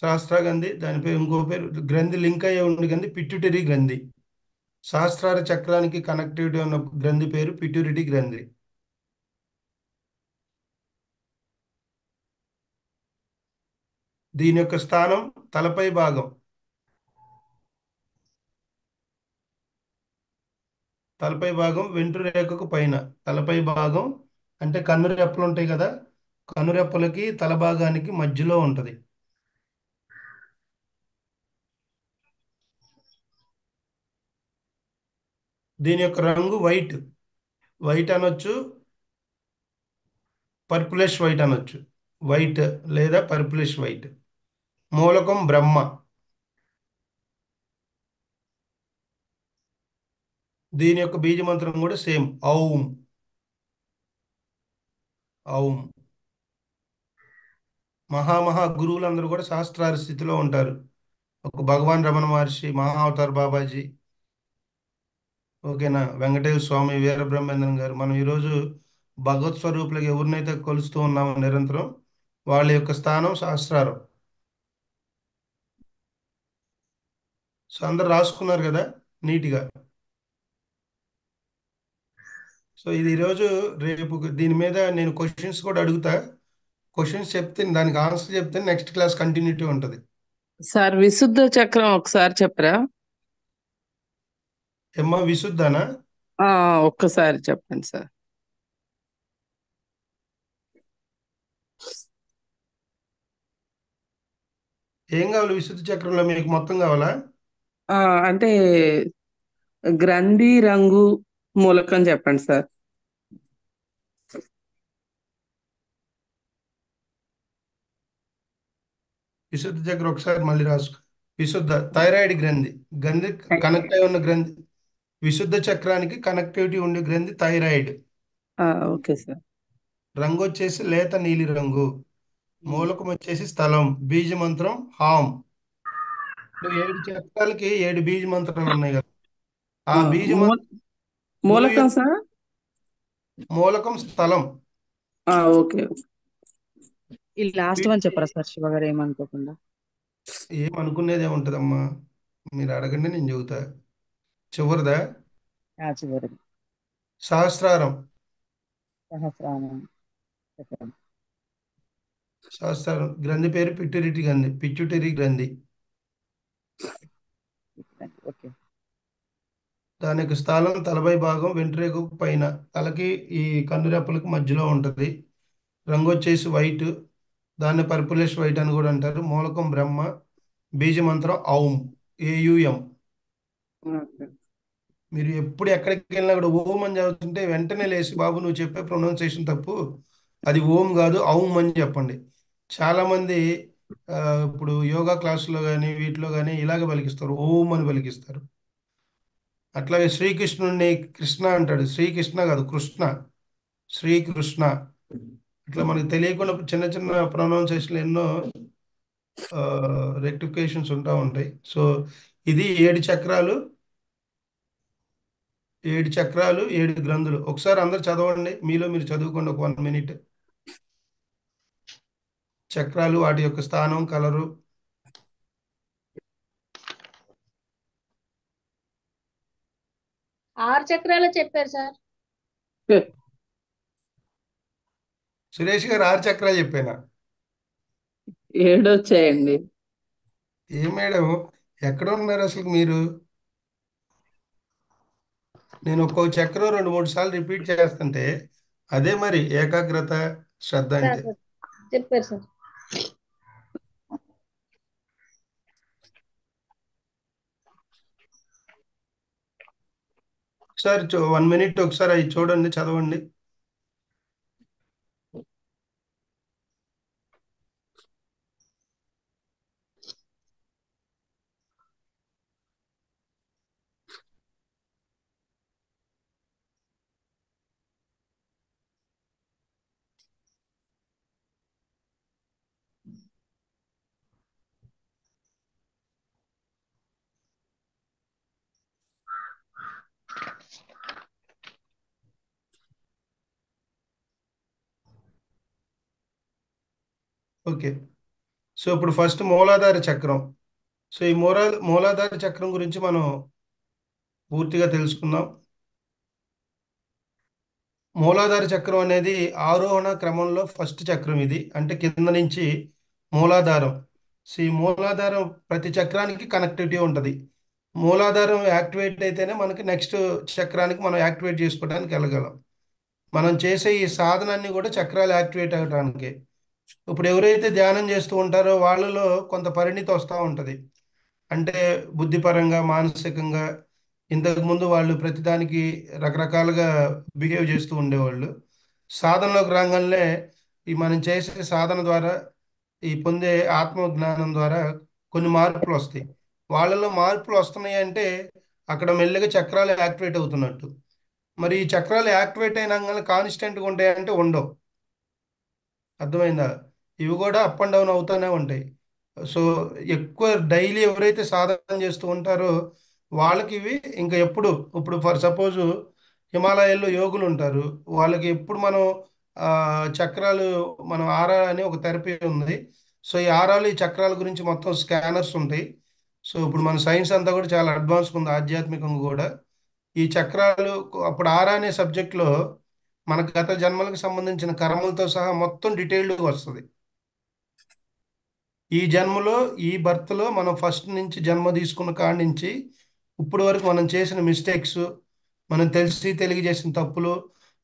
సహస్ర గ్రంథి, దాని పేరు ఇంకో పేరు గ్రంథి లింక్ అయ్యే ఉండి గ్రంథి పిట్యూటరీ గ్రంథి. సహస్రార చక్రానికి కనెక్టివిటీ ఉన్న గ్రంథి పేరు పిట్యూటరీ గ్రంథి. దీని యొక్క స్థానం తలపై భాగం. తలపై భాగం వెంట్రురేఖకు పైన. తలపై భాగం అంటే కన్నురెప్పలు ఉంటాయి కదా, కన్నురెప్పలకి తల భాగానికి మధ్యలో ఉంటది. దీని యొక్క రంగు వైట్. వైట్ అనొచ్చు, పర్పులిష్ వైట్ అనొచ్చు. వైట్ లేదా పర్పులిష్ వైట్. మూలకం బ్రహ్మ. దీని యొక్క బీజ మంత్రం కూడా సేమ్, ఔం. ఔం. మహా గురువులందరూ కూడా సహస్రార స్థితిలో ఉంటారు. ఒక భగవాన్ రమణ మహర్షి, మహా అవతార్ బాబాజీ, ఓకేనా, వెంకటేశ్వర స్వామి, వీరబ్రహ్మేంద్రన్ గారు. మనం ఈరోజు భగవత్ స్వరూపులకు ఎవరినైతే కొలుస్తూ ఉన్నామో నిరంతరం, వాళ్ళ యొక్క స్థానం సహస్రారం. సో అందరు రాసుకున్నారు కదా నీట్గా. సో ఇది ఈరోజు, రేపు దీని మీద నేను క్వశ్చన్స్ కూడా అడుగుతా. క్వశ్చన్స్ చెప్తే దానికి ఆన్సర్ చెప్తే నెక్స్ట్ క్లాస్ కంటిన్యూటీ ఉంటుంది. సార్ విశుద్ధ చక్రం ఒకసారి చెప్పరా? ఏమ్మా విశుద్ధనా? ఒక్కసారి చెప్పండి సార్. ఏం కావాలి విశుద్ధ చక్రంలో మీకు? మొత్తం కావాలా? అంటే గ్రంథి, రంగు, మూలకం చెప్పండి సార్. విశుద్ధ చక్రం ఒకసారి మళ్ళీ రాసుకో. విశుద్ధ థైరాయిడ్ గ్రంథి. గ్రంథి కనెక్ట్ అయి ఉన్న గ్రంథి. విశుద్ధ చక్రానికి కనెక్టివిటీ ఉండే గ్రంథి థైరాయిడ్. Okay sir. రంగు వచ్చేసి లేత నీలి రంగు. మూలకం వచ్చేసి స్థలం. బీజ మంత్రం హాం. ఇప్పుడు 7 చక్రాలకి 7 బీజ మంత్రాలు ఉన్నాయి కదా. ఆ బీజ మూలకం సార్? మూలకం స్థలం. ఓకే. ఈ లాస్ట్ వన్ చెప్పరా సార్, శివ గారు ఏమనుకోకుండా? ఏమనుకునేదే ఉంటదమ్మా, మీరు అడగండి నేను చెబుతా. చివరిదా చివరి సహస్రారం. సహస్రానం చెప్పండి. సహస్రారం గ్రంథి పేరు పిట్యూటరీ గ్రంథి. ఓకే. దాని యొక్క స్థలం తలపై భాగం వెంట్రుకకు పైన. తలకి ఈ కన్నురెప్పలకి మధ్యలో ఉంటది. రంగు వచ్చేసి వైట్. దాన్ని పర్పులిష్ వైట్ అని కూడా అంటారు. మూలకం బ్రహ్మ. బీజ మంత్రం ఔం, AUM. మీరు ఎప్పుడు ఎక్కడికి వెళ్ళినా కూడా ఓం అని చదువుతుంటే వెంటనే లేచి, బాబు నువ్వు చెప్పే ప్రొనౌన్సియేషన్ తప్పు, అది ఓం కాదు ఔం అని చెప్పండి. చాలా మంది ఇప్పుడు యోగా క్లాసులో కానీ వీటిలో కానీ ఇలాగ పలికిస్తారు, ఓం అని పలికిస్తారు. అట్లాగే శ్రీకృష్ణుడిని కృష్ణ అంటాడు. శ్రీకృష్ణ కాదు, కృష్ణ, శ్రీకృష్ణ. ఇట్లా మనకు తెలియకుండా చిన్న చిన్న ప్రొనౌన్సియేషన్లు ఎన్నో రెక్టిఫికేషన్స్ ఉంటాయి. సో ఇది 7 చక్రాలు, 7 గ్రంథులు. ఒకసారి అందరు చదవండి, మీలో మీరు చదువుకోండి ఒక 1 మినిట్. చక్రాలు, వాటి యొక్క స్థానం, కలరు. ఆరు చక్రాలు చెప్పారు సార్. సురేష్ గారు 6 చక్రాలు చెప్పానా? 7 వచ్చాయండి. ఏ మేడం, ఎక్కడ ఉన్నారు అసలు మీరు? నేను ఒక్కో చక్రం 2-3 సార్లు రిపీట్ చేస్తుంటే అదే మరి ఏకాగ్రత, శ్రద్ధ అంటే. చెప్పారు సార్. ఒకసారి 1 మినిట్ ఒకసారి అవి చూడండి, చదవండి. ఓకే. సో ఇప్పుడు ఫస్ట్ మూలాధార చక్రం. సో ఈ మూలాధార చక్రం గురించి మనం పూర్తిగా తెలుసుకుందాం. మూలాధార చక్రం అనేది ఆరోహణ క్రమంలో ఫస్ట్ చక్రం ఇది. అంటే కింద నుంచి మూలాధారం, సో ఈ మూలాధారం ప్రతి చక్రానికి కనెక్టివిటీ ఉంటుంది. మూలాధారం యాక్టివేట్ అయితేనే మనకి నెక్స్ట్ చక్రానికి మనం యాక్టివేట్ చేసుకోవడానికి వెళ్ళగలం. మనం చేసే ఈ సాధనాన్ని కూడా చక్రాలు యాక్టివేట్ అవ్వడానికి. ఇప్పుడు ఎవరైతే ధ్యానం చేస్తూ ఉంటారో వాళ్ళలో కొంత పరిణితి వస్తూ ఉంటుంది. అంటే బుద్ధిపరంగా, మానసికంగా ఇంతకుముందు వాళ్ళు ప్రతిదానికి రకరకాలుగా బిహేవ్ చేస్తూ ఉండేవాళ్ళు. సాధనలోకి రాగానే ఈ మనం చేసే సాధన ద్వారా ఈ పొందే ఆత్మ జ్ఞానం ద్వారా కొన్ని మార్పులు వస్తాయి. వాళ్ళలో మార్పులు వస్తున్నాయి అంటే అక్కడ మెల్లిగా చక్రాలు యాక్టివేట్ అవుతున్నట్టు. మరి ఈ చక్రాలు యాక్టివేట్ అయినా కాన్స్టెంట్గా ఉంటాయంటే ఉండవు. అర్థమైందా? ఇవి కూడా అప్ అండ్ డౌన్ అవుతూనే ఉంటాయి. సో ఎక్కువ డైలీ ఎవరైతే సాధన చేస్తూ ఉంటారో వాళ్ళకి ఇవి ఇంకా ఎప్పుడు, ఇప్పుడు ఫర్ సపోజ్ హిమాలయాల్లో యోగులు ఉంటారు, వాళ్ళకి ఎప్పుడు మనం ఆ, చక్రాలు, మనం ఆరా అని ఒక థెరపీ ఉంది. సో ఈ ఆరాలు, ఈ చక్రాల గురించి మొత్తం స్కానర్స్ ఉంటాయి. సో ఇప్పుడు మన సైన్స్ అంతా కూడా చాలా అడ్వాన్స్గా ఉంది, ఆధ్యాత్మికంగా కూడా. ఈ చక్రాలు అప్పుడు ఆరా అనే సబ్జెక్ట్లో మన గత జన్మలకు సంబంధించిన కర్మలతో సహా మొత్తం డీటెయిల్డ్గా వస్తుంది. ఈ జన్మలో, ఈ బర్త్లో మనం ఫస్ట్ నుంచి జన్మ తీసుకున్న కాడి నుంచి ఇప్పుడు వరకు మనం చేసిన మిస్టేక్స్, మనం తెలిసి తెలియ చేసిన తప్పులు,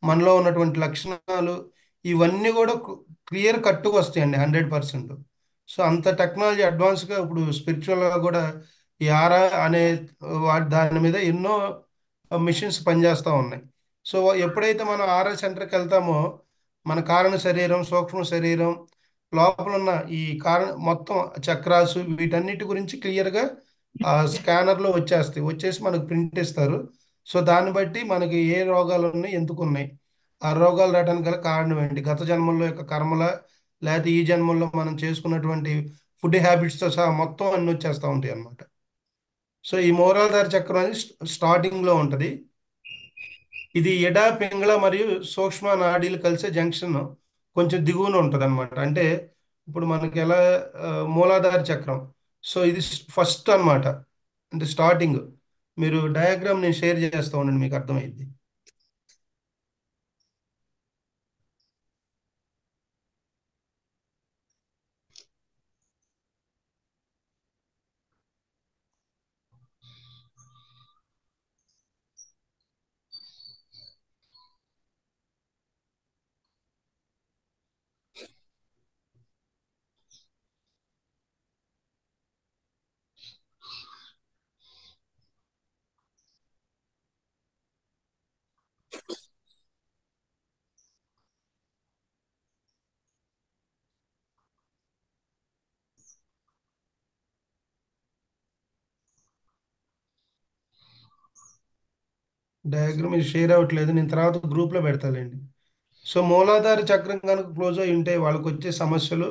మనలో ఉన్నటువంటి లక్షణాలు, ఇవన్నీ కూడా క్లియర్ కట్టుగా వస్తాయండి 100%. సో అంత టెక్నాలజీ అడ్వాన్స్గా ఇప్పుడు స్పిరిచువల్గా కూడా ఈ ఆరా అనే దాని మీద ఎన్నో మిషన్స్ పనిచేస్తూ ఉన్నాయి. సో ఎప్పుడైతే మనం ఆరా సెంటర్కి వెళ్తామో మన కారణ శరీరం, సూక్ష్మ శరీరం లోపల ఉన్న ఈ కారణ మొత్తం చక్రాసు వీటన్నిటి గురించి క్లియర్గా ఆ స్కానర్లో వచ్చేసి మనకు ప్రింట్ ఇస్తారు. సో దాన్ని బట్టి మనకి ఏ రోగాలు ఉన్నాయి, ఎందుకు ఉన్నాయి, ఆ రోగాలు రావడానికి గల కారణం ఏంటి, గత జన్మల్లో యొక్క కర్మల, లేకపోతే ఈ జన్మల్లో మనం చేసుకున్నటువంటి ఫుడ్ హ్యాబిట్స్తో సహా మొత్తం అన్ని వచ్చేస్తూ ఉంటాయి అన్నమాట. సో ఈ మూలాధార చక్రం అనేది స్టార్టింగ్లో ఉంటుంది. ఇది ఎడ, పింగళ మరియు సూక్ష్మ నాడీలు కలిసే జంక్షన్ కొంచెం దిగువన ఉంటుంది అనమాట. అంటే ఇప్పుడు మనకి ఎలా మూలాధార చక్రం, సో ఇది ఫస్ట్ అన్నమాట, అంటే స్టార్టింగ్. మీరు డయాగ్రామ్ నేను షేర్ చేస్తా ఉండండి, మీకు అర్థమైంది. డయాగ్రామ్ ఇది షేర్ అవ్వట్లేదు, నేను తర్వాత గ్రూప్లో పెడతానండి. సో మూలాధార చక్రం కనుక క్లోజ్ అయి ఉంటే వాళ్ళకి వచ్చే సమస్యలు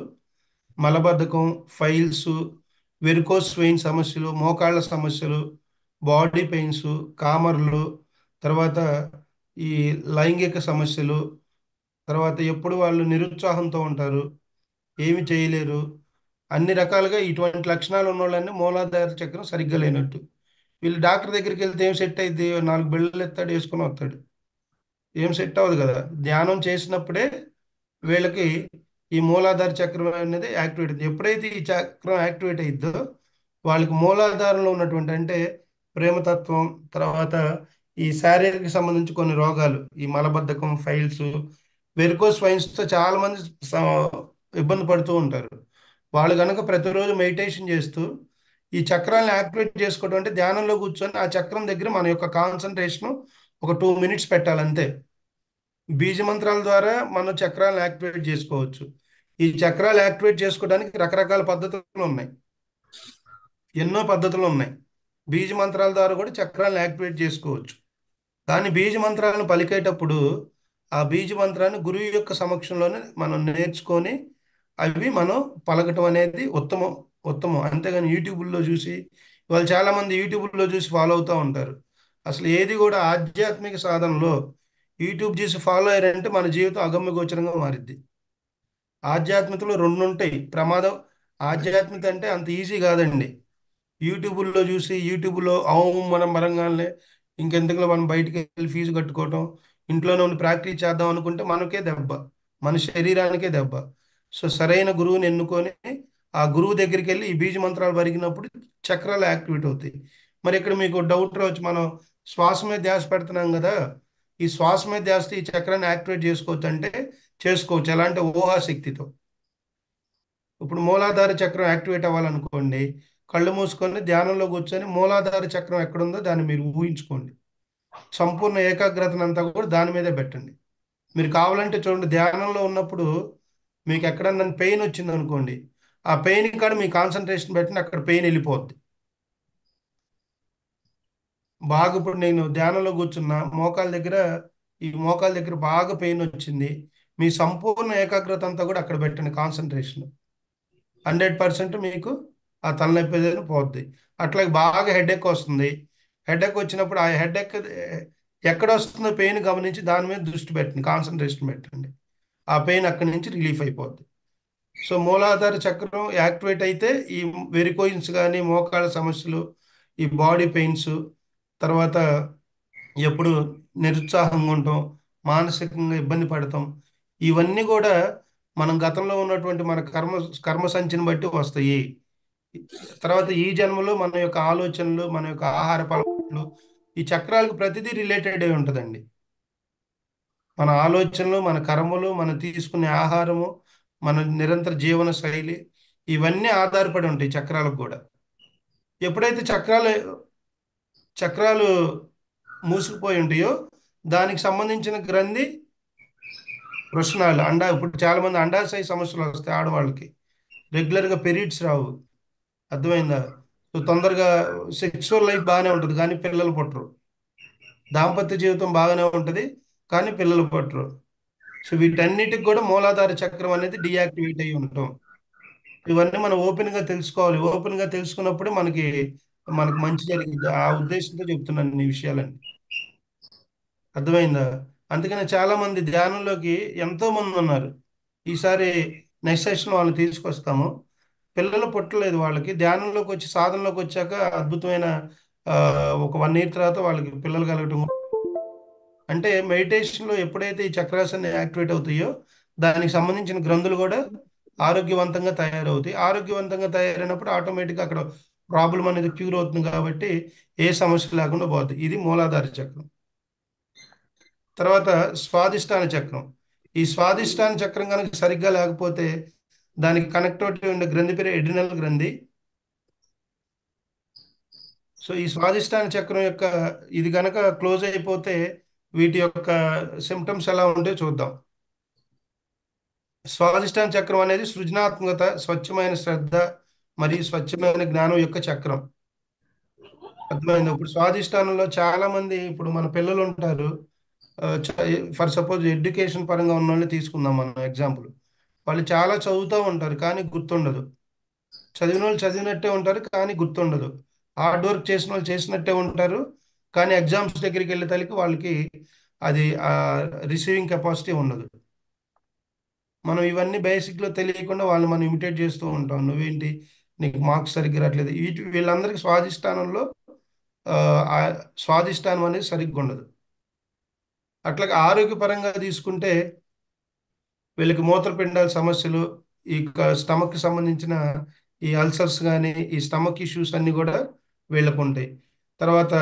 మలబద్ధకం, ఫైల్స్, వెరికోస్ వెయిన్ సమస్యలు, మోకాళ్ళ సమస్యలు, బాడీ పెయిన్స్, కామర్లు, తర్వాత ఈ లైంగిక సమస్యలు, తర్వాత ఎప్పుడు వాళ్ళు నిరుత్సాహంతో ఉంటారు, ఏమి చేయలేరు, అన్ని రకాలుగా ఇటువంటి లక్షణాలు ఉన్న వాళ్ళని మూలాధార చక్రం సరిగ్గా లేనట్టు. వీళ్ళు డాక్టర్ దగ్గరికి వెళ్తే ఏం సెట్ అయింది, 4 బిళ్ళలు ఎత్తాడు, వేసుకొని వస్తాడు, ఏం సెట్ అవ్వదు కదా. ధ్యానం చేసినప్పుడే వీళ్ళకి ఈ మూలాధార చక్రం అనేది యాక్టివేట్ అవుతుంది. ఎప్పుడైతే ఈ చక్రం యాక్టివేట్ అయిద్దో వాళ్ళకి మూలాధారంలో ఉన్నటువంటి, అంటే ప్రేమతత్వం, తర్వాత ఈ శారీరక సంబంధించి కొన్ని రోగాలు, ఈ మలబద్ధకం, ఫైల్స్, వెరికోస్ వెయిన్స్తో చాలా మంది ఇబ్బంది పడుతూ ఉంటారు. వాళ్ళు కనుక ప్రతిరోజు మెడిటేషన్ చేస్తూ ఈ చక్రాలను యాక్టివేట్ చేసుకోవడం, అంటే ధ్యానంలో కూర్చొని ఆ చక్రం దగ్గర మన యొక్క కాన్సన్ట్రేషన్ ఒక 2 minutes పెట్టాలంతే. బీజ మంత్రాల ద్వారా మనం చక్రాలను యాక్టివేట్ చేసుకోవచ్చు. ఈ చక్రాలు యాక్టివేట్ చేసుకోవడానికి రకరకాల పద్ధతులు ఉన్నాయి, ఎన్నో పద్ధతులు ఉన్నాయి. బీజ మంత్రాల ద్వారా కూడా చక్రాలను యాక్టివేట్ చేసుకోవచ్చు. కానీ బీజ మంత్రాలను పలికేటప్పుడు ఆ బీజ మంత్రాన్ని గురువు యొక్క సమక్షంలోనే మనం నేర్చుకొని అవి మనం పలకటం అనేది ఉత్తమం. అంతేగాని యూట్యూబ్లో చూసి, వాళ్ళు చాలామంది యూట్యూబ్లో చూసి ఫాలో అవుతూ ఉంటారు. అసలు ఏది కూడా ఆధ్యాత్మిక సాధనలో యూట్యూబ్ చూసి ఫాలో అయ్యారంటే మన జీవితం అగమ్య గోచరంగా మారిద్ది. ఆధ్యాత్మికలో 2 ఉంటాయి ప్రమాదం. ఆధ్యాత్మికత అంటే అంత ఈజీ కాదండి. యూట్యూబ్లో చూసి, యూట్యూబ్లో మనం మరంగానే ఇంకెందుకు మనం బయటికి వెళ్ళి ఫీజు కట్టుకోవటం, ఇంట్లోనే ఉండి ప్రాక్టీస్ చేద్దాం అనుకుంటే మనకే దెబ్బ, మన శరీరానికే దెబ్బ. సో సరైన గురువుని ఎన్నుకొని ఆ గురువు దగ్గరికి వెళ్ళి ఈ బీజ మంత్రాలు పరిగినప్పుడు చక్రాలు యాక్టివేట్ అవుతాయి. మరి ఇక్కడ మీకు డౌట్ రావచ్చు, మనం శ్వాస మీద ధ్యాస పెడుతున్నాం కదా, ఈ శ్వాస మీద ధ్యాసతో ఈ చక్రాన్ని యాక్టివేట్ చేసుకోవచ్చు అంటే చేసుకోవచ్చు. ఎలా అంటే ఊహాశక్తితో. ఇప్పుడు మూలాధార చక్రం యాక్టివేట్ అవ్వాలనుకోండి, కళ్ళు మూసుకొని ధ్యానంలో కూర్చొని మూలాధార చక్రం ఎక్కడుందో దాన్ని మీరు ఊహించుకోండి. సంపూర్ణ ఏకాగ్రతనంతా కూడా దాని మీదే పెట్టండి. మీరు కావాలంటే చూడండి, ధ్యానంలో ఉన్నప్పుడు మీకు ఎక్కడన్నా పెయిన్ వచ్చింది అనుకోండి, ఆ పెయిన్ కాడ మీ కాన్సన్ట్రేషన్ పెట్టిన అక్కడ పెయిన్ వెళ్ళిపోద్ది. బాగా ఇప్పుడు నేను ధ్యానంలో కూర్చున్నా, ఈ మోకాల దగ్గర బాగా పెయిన్ వచ్చింది, మీ సంపూర్ణ ఏకాగ్రత అంతా కూడా అక్కడ పెట్టండి. కాన్సన్ట్రేషన్ 100% మీకు ఆ తలనొప్పి ఏదైనా పోద్ది. అట్లాగే బాగా హెడేక్ వస్తుంది, హెడేక్ వచ్చినప్పుడు ఆ హెడేక్ ఎక్కడ వస్తుందో పెయిన్ గమనించి దాని మీద దృష్టి పెట్టండి, కాన్సన్ట్రేషన్ పెట్టండి. ఆ పెయిన్ అక్కడి నుంచి రిలీఫ్ అయిపోద్ది. సో మూలాధార చక్రం యాక్టివేట్ అయితే ఈ వెరికోయిన్స్ కానీ, మోకాళ్ళ సమస్యలు, ఈ బాడీ పెయిన్స్, తర్వాత ఎప్పుడు నిరుత్సాహంగా ఉండటం, మానసికంగా ఇబ్బంది పడటం, ఇవన్నీ కూడా మనం గతంలో ఉన్నటువంటి మన కర్మ సంచిని బట్టి వస్తాయి. తర్వాత ఈ జన్మలో మన యొక్క ఆలోచనలు, మన యొక్క ఆహార అలవాట్లు, ఈ చక్రాలకు ప్రతిదీ రిలేటెడ్ అయి ఉంటుందండి. మన ఆలోచనలు, మన కర్మలు, మనం తీసుకునే ఆహారము, మన నిరంతర జీవన శైలి, ఇవన్నీ ఆధారపడి ఉంటాయి చక్రాలకు కూడా. ఎప్పుడైతే చక్రాలు మూసుకుపోయి ఉంటాయో దానికి సంబంధించిన గ్రంథి వృషణాలు ఇప్పుడు చాలా మంది అండాశయ సమస్యలు వస్తాయి ఆడవాళ్ళకి, రెగ్యులర్గా పీరియడ్స్ రావు. అర్థమైందా? సో తొందరగా సెక్సువల్ లైఫ్ బాగానే ఉంటుంది కానీ పిల్లలు పుట్టరు, దాంపత్య జీవితం బాగానే ఉంటుంది కానీ పిల్లలు పుట్టరు. సో వీటన్నిటికి కూడా మూలాధార చక్రం అనేది డియాక్టివేట్ అయ్యి ఉంటాం. ఇవన్నీ మనం ఓపెన్గా తెలుసుకోవాలి. ఓపెన్గా తెలుసుకున్నప్పుడే మనకు మంచి జరిగింది. ఆ ఉద్దేశంతో చెప్తున్నాను ఈ విషయాలన్నీ. అర్థమైందా? అందుకని చాలా మంది ధ్యానంలోకి ఎంతో మంది ఉన్నారు. ఈసారి నెక్స్ట్ సెషన్ వాళ్ళని తీసుకొస్తాము. పిల్లలు పుట్టలేదు వాళ్ళకి, ధ్యానంలోకి వచ్చి సాధనలోకి వచ్చాక అద్భుతమైన ఒక 1 year తర్వాత వాళ్ళకి పిల్లలు కలగటం. అంటే మెడిటేషన్లో ఎప్పుడైతే ఈ చక్రాసన్ని యాక్టివేట్ అవుతాయో దానికి సంబంధించిన గ్రంథులు కూడా ఆరోగ్యవంతంగా తయారవుతాయి. ఆరోగ్యవంతంగా తయారైనప్పుడు ఆటోమేటిక్గా అక్కడ ప్రాబ్లం అనేది క్యూర్ అవుతుంది కాబట్టి ఏ సమస్య లేకుండా పోతుంది. ఇది మూలాధార చక్రం. తర్వాత స్వాదిష్టాన చక్రం. ఈ స్వాదిష్టాన చక్రం కనుక సరిగ్గా లేకపోతే దానికి కనెక్టివిటీ ఉండే గ్రంథి పేరు ఎడ్రినల్ గ్రంథి. సో ఈ స్వాదిష్టాన చక్రం యొక్క ఇది కనుక క్లోజ్ అయిపోతే వీటి యొక్క సిమ్టమ్స్ ఎలా ఉంటాయో చూద్దాం. స్వాదిష్టాన చక్రం అనేది సృజనాత్మకత, స్వచ్ఛమైన శ్రద్ధ మరియు స్వచ్ఛమైన జ్ఞానం యొక్క చక్రం. అర్థమైంది? ఇప్పుడు స్వాదిష్టానంలో చాలా మంది, ఇప్పుడు మన పిల్లలు ఉంటారు, ఫర్ సపోజ్ ఎడ్యుకేషన్ పరంగా ఉన్న వాళ్ళని తీసుకుందాం మనం ఎగ్జాంపుల్. వాళ్ళు చాలా చదువుతూ ఉంటారు కానీ గుర్తుండదు, చదివిన వాళ్ళు చదివినట్టే ఉంటారు కానీ గుర్తుండదు, హార్డ్ వర్క్ చేసిన వాళ్ళు చేసినట్టే ఉంటారు కానీ ఎగ్జామ్స్ దగ్గరికి వెళ్ళే తలకి వాళ్ళకి అది రిసీవింగ్ కెపాసిటీ ఉండదు. మనం ఇవన్నీ బేసిక్లో తెలియకుండా వాళ్ళని మనం ఇమిటేట్ చేస్తూ ఉంటాం. నువ్వేంటి నీకు మార్క్స్ సరిగ్గా రావట్లేదు, వీళ్ళందరికీ స్వాదిష్టానంలో స్వాదిష్టానం అనేది సరిగ్గా ఉండదు. అట్లాగే ఆరోగ్యపరంగా తీసుకుంటే వీళ్ళకి మూత్రపిండాల సమస్యలు, ఈ స్టమక్కి సంబంధించిన ఈ అల్సర్స్ కానీ, ఈ స్టమక్ ఇష్యూస్ అన్నీ కూడా వీళ్ళకు ఉంటాయి. తర్వాత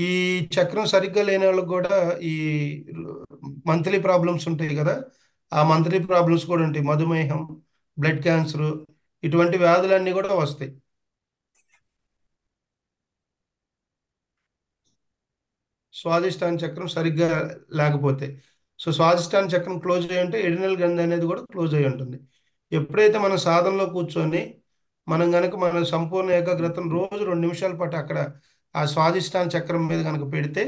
ఈ చక్రం సరిగ్గా లేని వాళ్ళకి కూడా ఈ మంత్లీ ప్రాబ్లమ్స్ ఉంటాయి కదా, ఆ మంత్లీ ప్రాబ్లమ్స్ కూడా ఉంటాయి. మధుమేహం, బ్లడ్ క్యాన్సర్, ఇటువంటి వ్యాధులన్నీ కూడా వస్తాయి. స్వాదిష్టాన చక్రం సరిగ్గా లేకపోతే. సో స్వాదిష్టాన చక్రం క్లోజ్ అయ్యి ఉంటే ఎడినల్ గ్రంథి అనేది కూడా క్లోజ్ అయ్యి ఉంటుంది. ఎప్పుడైతే మనం సాధనలో కూర్చొని మనం కనుక మన సంపూర్ణ ఏకాగ్రతను రోజు 2 నిమిషాల పాటు అక్కడ ఆ స్వాదిష్టాన చక్రం మీద కనుక పెడితే,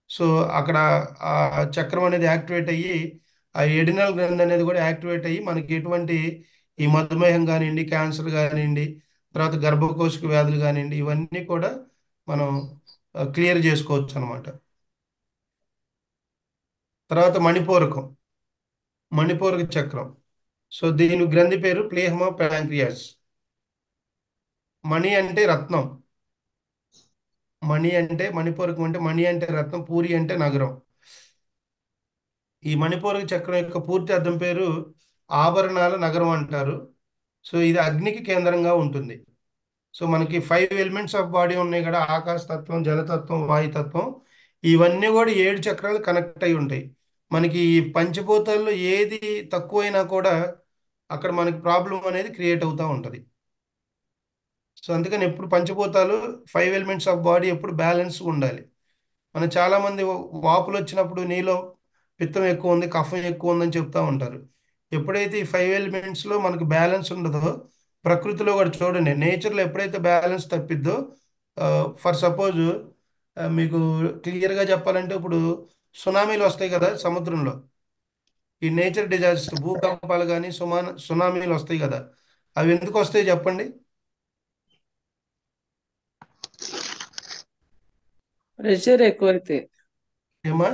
సో అక్కడ ఆ చక్రం అనేది యాక్టివేట్ అయ్యి ఆ ఎడినల్ గ్రంథి అనేది కూడా యాక్టివేట్ అయ్యి మనకి ఎటువంటి ఈ మధుమేహం కానివ్వండి, క్యాన్సర్ కానివ్వండి, తర్వాత గర్భకోశ వ్యాధులు కానివ్వండి, ఇవన్నీ కూడా మనం క్లియర్ చేసుకోవచ్చు అనమాట. తర్వాత మణిపూరక చక్రం. సో దీని గ్రంథి పేరు ప్లేహమా ప్యాంక్రియాస్. మణి అంటే రత్నం, మణిపూరకం అంటే మణి అంటే రత్నం, పూరి అంటే నగరం. ఈ మణిపూరక చక్రం యొక్క పూర్తి అర్థం పేరు ఆభరణాల నగరం అంటారు. సో ఇది అగ్నికి కేంద్రంగా ఉంటుంది. సో మనకి 5 ఎలిమెంట్స్ ఆఫ్ బాడీ ఉన్నాయి కదా, ఆకాశ తత్వం, జలతత్వం, వాయుతత్వం. ఇవన్నీ కూడా 7 చక్రాలు కనెక్ట్ అయి ఉంటాయి. మనకి ఈ పంచభూతాల్లో ఏది తక్కువైనా కూడా అక్కడ మనకి ప్రాబ్లం అనేది క్రియేట్ అవుతూ ఉంటుంది. సో అందుకని ఎప్పుడు పంచభూతాలు 5 ఎలిమెంట్స్ ఆఫ్ బాడీ ఎప్పుడు బ్యాలెన్స్ ఉండాలి. మన చాలా మంది వాపులు వచ్చినప్పుడు నీలో పిత్తం ఎక్కువ ఉంది, కఫం ఎక్కువ ఉందని చెప్తా ఉంటారు. ఎప్పుడైతే ఈ 5 ఎలిమెంట్స్ లో మనకు బ్యాలెన్స్ ఉండదో, ప్రకృతిలో కూడా చూడండి, నేచర్లో ఎప్పుడైతే బ్యాలెన్స్ తప్పిద్దో, ఫర్ సపోజ్ మీకు క్లియర్ గా చెప్పాలంటే ఇప్పుడు సునామీలు వస్తాయి కదా సముద్రంలో. ఈ నేచర్ డిజాస్టర్, భూకంపాలు కానీ సునామీలు వస్తాయి కదా, అవి ఎందుకు వస్తాయి చెప్పండి? ప్రెషర్ ఎక్కువైతే ఏమా?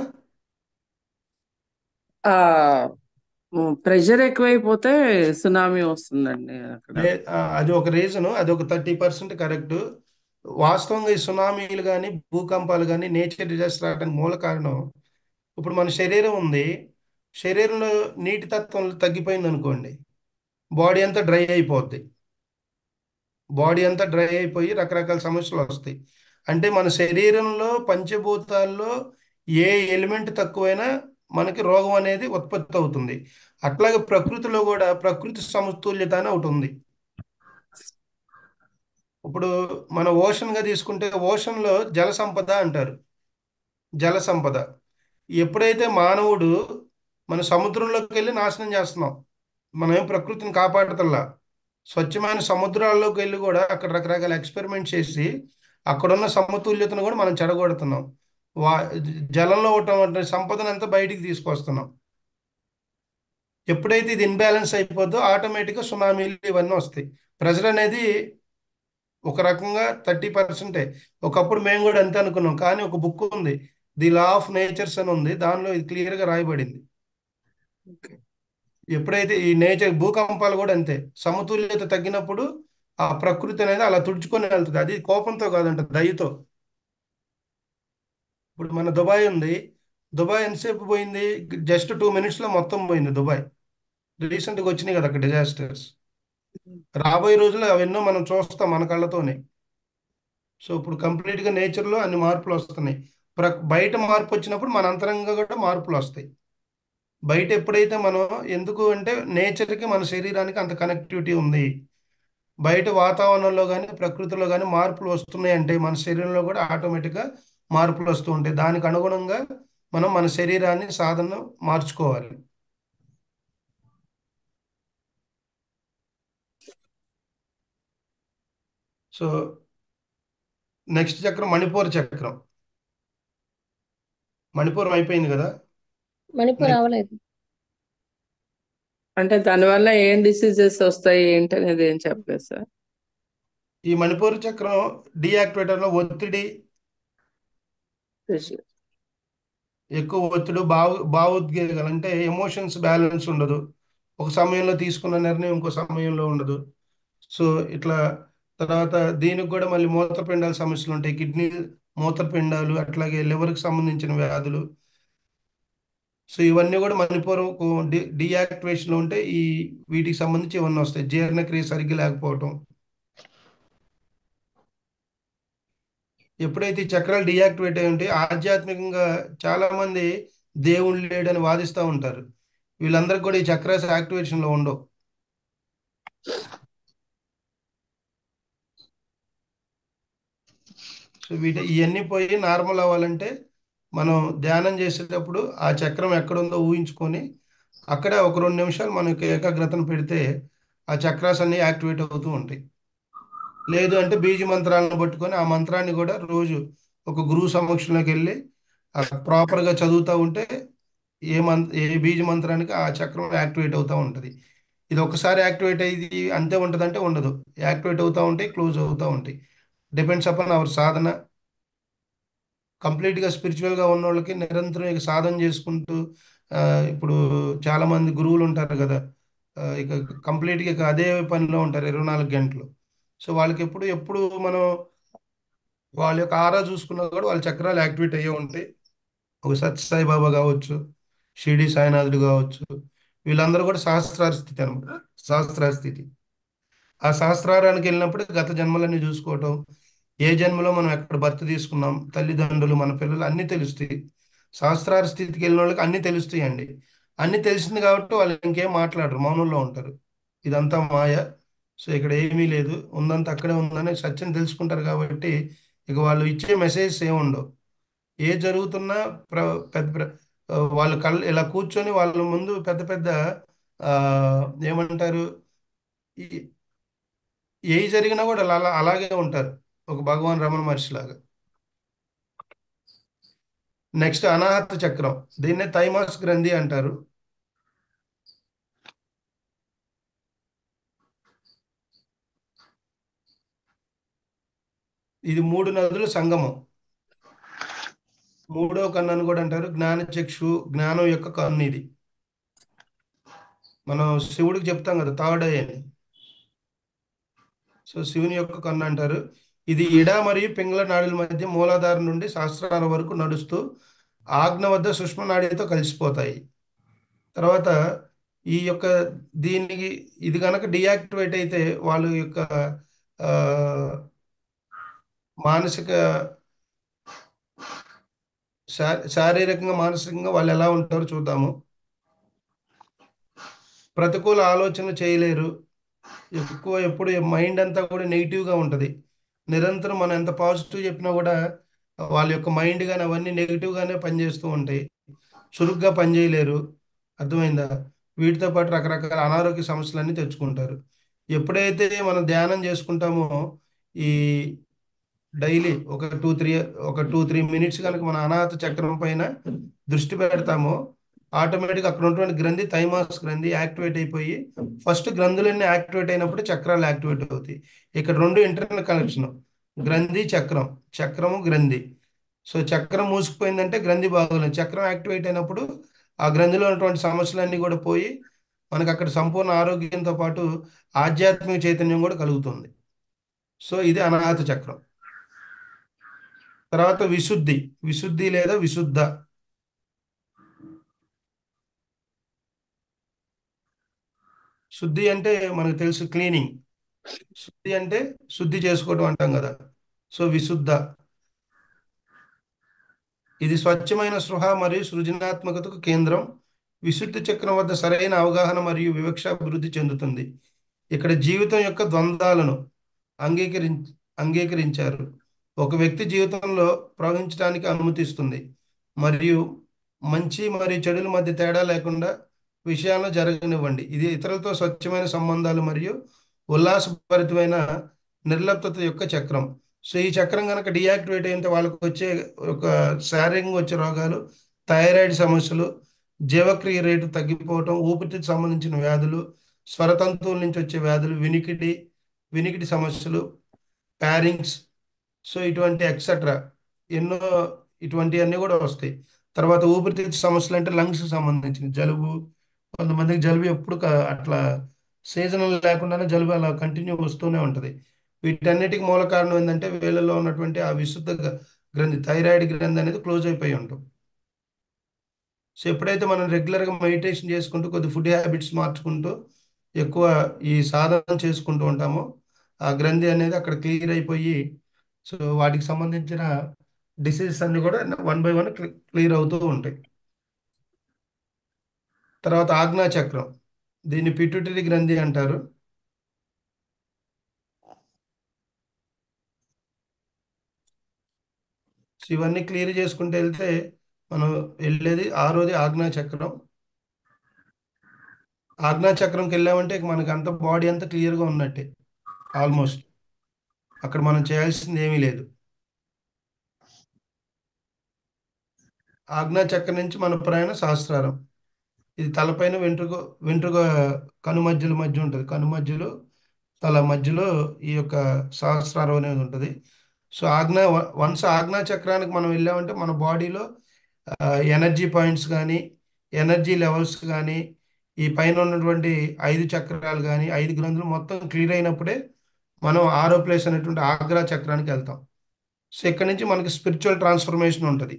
ఆ ప్రెషర్ ఎక్కువైపోతే సునామీ వస్తుందండి అక్కడ. అది ఒక రీజను, అది ఒక 30% కరెక్ట్. వాస్తవంగా ఈ సునామీలు కానీ భూకంపాలు కానీ నేచర్ డిజాస్టర్ రావడానికి మూల కారణం, ఇప్పుడు మన శరీరం ఉంది, శరీరంలో నీటి తత్వం తగ్గిపోయింది అనుకోండి, బాడీ అంతా డ్రై అయిపోద్ది. బాడీ అంతా డ్రై అయిపోయి రకరకాల సమస్యలు వస్తాయి. అంటే మన శరీరంలో పంచభూతాల్లో ఏ ఎలిమెంట్ తక్కువైనా మనకి రోగం అనేది ఉత్పత్తి అవుతుంది. అట్లాగే ప్రకృతిలో కూడా ప్రకృతి సమతుల్యత అని ఒకటి ఉంది. ఇప్పుడు మన ఓషన్ గా తీసుకుంటే, ఓషన్ లో జల సంపద అంటారు. జల సంపద ఎప్పుడైతే మానవుడు మన సముద్రంలోకి వెళ్ళి నాశనం చేస్తున్నాం, మనం ఏం ప్రకృతిని కాపాడతల్లా. స్వచ్ఛమైన సముద్రాల్లోకి వెళ్ళి కూడా అక్కడ రకరకాల ఎక్స్పెరిమెంట్ చేసి అక్కడున్న సమతుల్యతను కూడా మనం చెడగొడుతున్నాం. వా జలంలో ఉన్నటువంటి సంపదను అంతా బయటికి తీసుకొస్తున్నాం. ఎప్పుడైతే ఇది ఇన్బ్యాలెన్స్ అయిపోద్దో ఆటోమేటిక్గా సునామీలు ఇవన్నీ వస్తాయి. ప్రెజర్ అనేది ఒక రకంగా 30%. ఒకప్పుడు మేము కూడా అంతే అనుకున్నాం, కానీ ఒక బుక్ ఉంది, ది లా ఆఫ్ నేచర్స్ అని ఉంది, దానిలో ఇది క్లియర్ గా రాయబడింది. ఎప్పుడైతే ఈ నేచర్ భూకంపాలు కూడా అంతే, సమతుల్యత తగ్గినప్పుడు ఆ ప్రకృతి అనేది అలా తుడుచుకొని వెళ్తుంది. అది కోపంతో కాదంట, దయతో. ఇప్పుడు మన దుబాయ్ ఉంది, దుబాయ్ ఎంతసేపు పోయింది? జస్ట్ 2 minutes లో మొత్తం పోయింది దుబాయ్. రీసెంట్గా వచ్చినాయి కదా అక్కడ డిజాస్టర్స్. రాబోయే రోజుల్లో అవెన్నో మనం చూస్తాం మన కళ్ళతోనే. సో ఇప్పుడు కంప్లీట్ గా నేచర్ లో అన్ని మార్పులు వస్తున్నాయి. బయట మార్పు వచ్చినప్పుడు మన అంతరంగా కూడా మార్పులు వస్తాయి. బయట ఎప్పుడైతే మనం, ఎందుకు అంటే నేచర్కి మన శరీరానికి అంత కనెక్టివిటీ ఉంది. బయట వాతావరణంలో కానీ ప్రకృతిలో కానీ మార్పులు వస్తున్నాయి అంటే మన శరీరంలో కూడా ఆటోమేటిక్గా మార్పులు వస్తూ ఉంటాయి. దానికి అనుగుణంగా మనం మన శరీరాన్ని సాధన మార్చుకోవాలి. సో నెక్స్ట్ చక్రం మణిపూర్ చక్రం. మణిపూరం అయిపోయింది కదా, మణిపూర్ అవ్వలేదు. అంటే దానివల్ల ఏం డిసీజెస్ వస్తాయి ఏంటనేది ఏం చెప్పలేదు సార్. ఈ మణిపూర్ చక్రం డీయాక్టివేటర్ లో ఒత్తిడి, ప్రెషర్ ఎక్కువ ఒత్తిడి, భావోద్వేగాలు అంటే ఎమోషన్స్ బ్యాలెన్స్ ఉండదు. ఒక సమయంలో తీసుకున్న నిర్ణయం ఇంకో సమయంలో ఉండదు. సో ఇట్లా తర్వాత దీనికి కూడా మళ్ళీ మూత్రపిండాల సమస్యలు ఉంటాయి, కిడ్నీ మూత్రపిండాలు, అట్లాగే లివర్కి సంబంధించిన వ్యాధులు. సో ఇవన్నీ కూడా మణిపూరం డీయాక్టివేషన్ లో ఉంటే ఈ వీటికి సంబంధించి ఇవన్నీ వస్తాయి. జీర్ణక్రియ సరిగ్గా లేకపోవటం. ఎప్పుడైతే ఈ చక్రాలు డీయాక్టివేట్ అయి ఉంటాయి, ఆధ్యాత్మికంగా చాలా మంది దేవుళ్ళు లేడని వాదిస్తూ ఉంటారు. వీళ్ళందరికీ కూడా ఈ చక్రాస్ యాక్టివేషన్ లో ఉండవు. సో ఇవన్నీ పోయి నార్మల్ అవ్వాలంటే మనం ధ్యానం చేసేటప్పుడు ఆ చక్రం ఎక్కడుందో ఊహించుకొని అక్కడ ఒక 2 నిమిషాలు మనకి ఏకాగ్రతను పెడితే ఆ చక్రాస్ అన్ని యాక్టివేట్ అవుతూ ఉంటాయి. లేదు అంటే బీజ మంత్రాలను పట్టుకొని ఆ మంత్రాన్ని కూడా రోజు ఒక గురువు సమక్షంలోకి వెళ్ళి ప్రాపర్గా చదువుతూ ఉంటే ఏ బీజ మంత్రానికి ఆ చక్రం యాక్టివేట్ అవుతూ ఉంటుంది. ఇది ఒకసారి యాక్టివేట్ అయ్యి అంతే ఉంటుంది అంటే ఉండదు, యాక్టివేట్ అవుతూ ఉంటాయి, క్లోజ్ అవుతూ ఉంటాయి. డిపెండ్స్ అపాన్ అవర్ సాధన. కంప్లీట్గా స్పిరిచువల్గా ఉన్న వాళ్ళకి నిరంతరం ఇక సాధన చేసుకుంటూ, ఇప్పుడు చాలా మంది గురువులు ఉంటారు కదా, ఇక కంప్లీట్గా ఇక అదే పనిలో ఉంటారు 24 గంటలు. సో వాళ్ళకి ఎప్పుడు మనం వాళ్ళ యొక్క ఆరా చూసుకున్నా కూడా వాళ్ళ చక్రాలు యాక్టివేట్ అయ్యే ఉంటాయి. ఒక సత్య సాయిబాబా కావచ్చు, షిరిడి సాయినాథుడు కావచ్చు, వీళ్ళందరూ కూడా సహస్రార స్థితి అనమాట. సహస్రార స్థితి. ఆ సహస్రారానికి వెళ్ళినప్పుడు గత జన్మలన్నీ చూసుకోవటం, ఏ జన్మలో మనం ఎక్కడ భర్త తీసుకున్నాం, తల్లిదండ్రులు, మన పిల్లలు అన్నీ తెలుస్తాయి. సహస్రార స్థితికి వెళ్ళిన వాళ్ళకి అన్నీ తెలుస్తాయండి. అన్నీ తెలిసింది కాబట్టి వాళ్ళు ఇంకేం మాట్లాడరు, మౌనంలో ఉంటారు. ఇదంతా మాయ. సో ఇక్కడ ఏమీ లేదు, ఉందంతా అక్కడే ఉందని సత్యం తెలుసుకుంటారు కాబట్టి ఇక వాళ్ళు ఇచ్చే మెసేజెస్ ఏమి ఉండవు. ఏ జరుగుతున్నా పెద్ద వాళ్ళు కళ్ళు ఇలా కూర్చొని వాళ్ళ ముందు పెద్ద పెద్ద ఆ ఏమంటారు, ఈ- ఏ జరిగినా కూడా అలాగే ఉంటారు, ఒక భగవాన్ రమణ మహర్షి లాగా. నెక్స్ట్ అనాహత చక్రం, దీన్నే థైమాస్ గ్రంథి అంటారు. ఇది 3 నదుల సంగమం. మూడో కన్ను అని కూడా అంటారు. జ్ఞాన చక్షు, జ్ఞానం యొక్క కన్ను ఇది. మనం శివుడికి చెప్తాం కదా థర్డ్ ఐ అని. సో శివుని యొక్క కన్ను అంటారు. ఇది ఇడ మరియు పింగళ నాడుల మధ్య మూలాధారం నుండి సహస్రాల వరకు నడుస్తూ ఆజ్ఞ వద్ద సుష్మ నాడితో కలిసిపోతాయి. తర్వాత ఈ యొక్క దీనికి ఇది కనుక డియాక్టివేట్ అయితే వాళ్ళ యొక్క ఆ, మానసిక శారీరకంగా మానసికంగా వాళ్ళు ఎలా ఉంటారో చూద్దాము. ప్రతికూల ఆలోచనలు చేయలేరు. ఎక్కువ ఎప్పుడు మైండ్ అంతా కూడా నెగిటివ్గా ఉంటుంది. నిరంతరం మనం ఎంత పాజిటివ్ చెప్పినా కూడా వాళ్ళ యొక్క మైండ్ కానీ అవన్నీ నెగిటివ్గానే పనిచేస్తూ ఉంటాయి. చురుగ్గా పనిచేయలేరు. అర్థమైందా? వీటితో పాటు రకరకాల అనారోగ్య సమస్యలన్నీ తెచ్చుకుంటారు. ఎప్పుడైతే మనం ధ్యానం చేసుకుంటామో, ఈ డైలీ ఒక టూ త్రీ మినిట్స్ కనుక మన అనాహత చక్రం పైన దృష్టి పెడతామో ఆటోమేటిక్గా అక్కడ ఉన్నటువంటి గ్రంథి థైమాస్ గ్రంథి యాక్టివేట్ అయిపోయి ఫస్ట్ గ్రంథులన్నీ యాక్టివేట్ అయినప్పుడు చక్రాలు యాక్టివేట్ అవుతాయి. ఇక్కడ 2 ఇంటర్నల్ కనెక్షన్, గ్రంథి చక్రం, చక్రము గ్రంథి. సో చక్రం మూసుకుపోయిందంటే గ్రంథి బాగోలేదు. చక్రం యాక్టివేట్ అయినప్పుడు ఆ గ్రంథిలో ఉన్నటువంటి సమస్యలన్నీ కూడా పోయి మనకు అక్కడ సంపూర్ణ ఆరోగ్యంతో పాటు ఆధ్యాత్మిక చైతన్యం కూడా కలుగుతుంది. సో ఇది అనాహత చక్రం. తర్వాత విశుద్ధి, విశుద్ధి లేదా విశుద్ధ. శుద్ధి అంటే మనకు తెలుసు క్లీనింగ్. శుద్ధి అంటే శుద్ధి చేసుకోవడం అంటాం కదా. సో విశుద్ధ, ఇది స్వచ్ఛమైన స్పృహ మరియు సృజనాత్మకతకు కేంద్రం. విశుద్ధి చక్రం వద్ద సరైన అవగాహన మరియు వివక్ష అభివృద్ధి చెందుతుంది. ఇక్కడ జీవితం యొక్క ద్వంద్వాలను అంగీకరించారు. ఒక వ్యక్తి జీవితంలో ప్రవహించడానికి అనుమతిస్తుంది మరియు మంచి మరియు చెడుల మధ్య తేడా లేకుండా విషయాలను జరగనివ్వండి. ఇది ఇతరులతో స్వచ్ఛమైన సంబంధాలు మరియు ఉల్లాసభరితమైన నిర్లిప్తత యొక్క చక్రం. సో ఈ చక్రం కనుక డియాక్టివేట్ అయితే వాళ్ళకు వచ్చే ఒక శారీరకంగా వచ్చే రోగాలు, థైరాయిడ్ సమస్యలు, జీవక్రియ రేటు తగ్గిపోవటం, ఊపిరితిత్తుకు సంబంధించిన వ్యాధులు, స్వరతంతువుల నుంచి వచ్చే వ్యాధులు, వినికిడి సమస్యలు, ప్యారింగ్స్, సో ఇటువంటి ఎక్సెట్రా ఎన్నో ఇటువంటివన్నీ కూడా వస్తాయి. తర్వాత ఊపిరితిత్తు సమస్యలు అంటే లంగ్స్ సంబంధించిన జలుబు, కొంతమందికి జలుబు ఎప్పుడు అట్లా సీజనల్ లేకుండానే జలుబు అలా కంటిన్యూ వస్తూనే ఉంటుంది. వీటన్నిటికి మూల కారణం ఏంటంటే వీళ్ళలో ఉన్నటువంటి ఆ విశుద్ధ గ్రంథి, థైరాయిడ్ గ్రంథి అనేది క్లోజ్ అయిపోయి ఉంటుంది. సో ఎప్పుడైతే మనం రెగ్యులర్గా మెడిటేషన్ చేసుకుంటూ కొద్ది ఫుడ్ హ్యాబిట్స్ మార్చుకుంటూ ఎక్కువ ఈ సాధన చేసుకుంటూ ఉంటామో ఆ గ్రంథి అనేది అక్కడ క్లియర్ అయిపోయి సో వాటికి సంబంధించిన డిసీజెస్ అన్ని కూడా 1 by 1 క్లియర్ అవుతూ ఉంటాయి. తర్వాత ఆజ్ఞా చక్రం, దీన్ని పిట్యూటరీ గ్రంథి అంటారు. సో ఇవన్నీ క్లియర్ చేసుకుంటూ వెళ్తే మనం వెళ్ళేది 6వది ఆజ్ఞా చక్రం. ఆజ్ఞా చక్రంకి వెళ్ళామంటే మనకి అంత బాడీ అంతా క్లియర్గా ఉన్నట్టే ఆల్మోస్ట్. అక్కడ మనం చేయాల్సింది ఏమీ లేదు. ఆజ్ఞా చక్రం నుంచి మన ప్రయాణం సహస్రారం. ఇది తలపైన వెంట్రుక కను మధ్య ఉంటుంది. కను మధ్యలో తల మధ్యలో ఈ యొక్క సహస్రారం అనేది ఉంటుంది. సో వన్స్ ఆజ్ఞా చక్రానికి మనం వెళ్ళామంటే మన బాడీలో ఎనర్జీ పాయింట్స్ కానీ ఎనర్జీ లెవెల్స్ కానీ ఈ పైన ఉన్నటువంటి 5 చక్రాలు కానీ 5 గ్రంథులు మొత్తం క్లియర్ అయినప్పుడే మనం 6వ ప్లేస్ అనేటువంటి ఆగ్రా చక్రానికి వెళ్తాం. సో ఇక్కడ నుంచి మనకి స్పిరిచువల్ ట్రాన్స్ఫర్మేషన్ ఉంటుంది.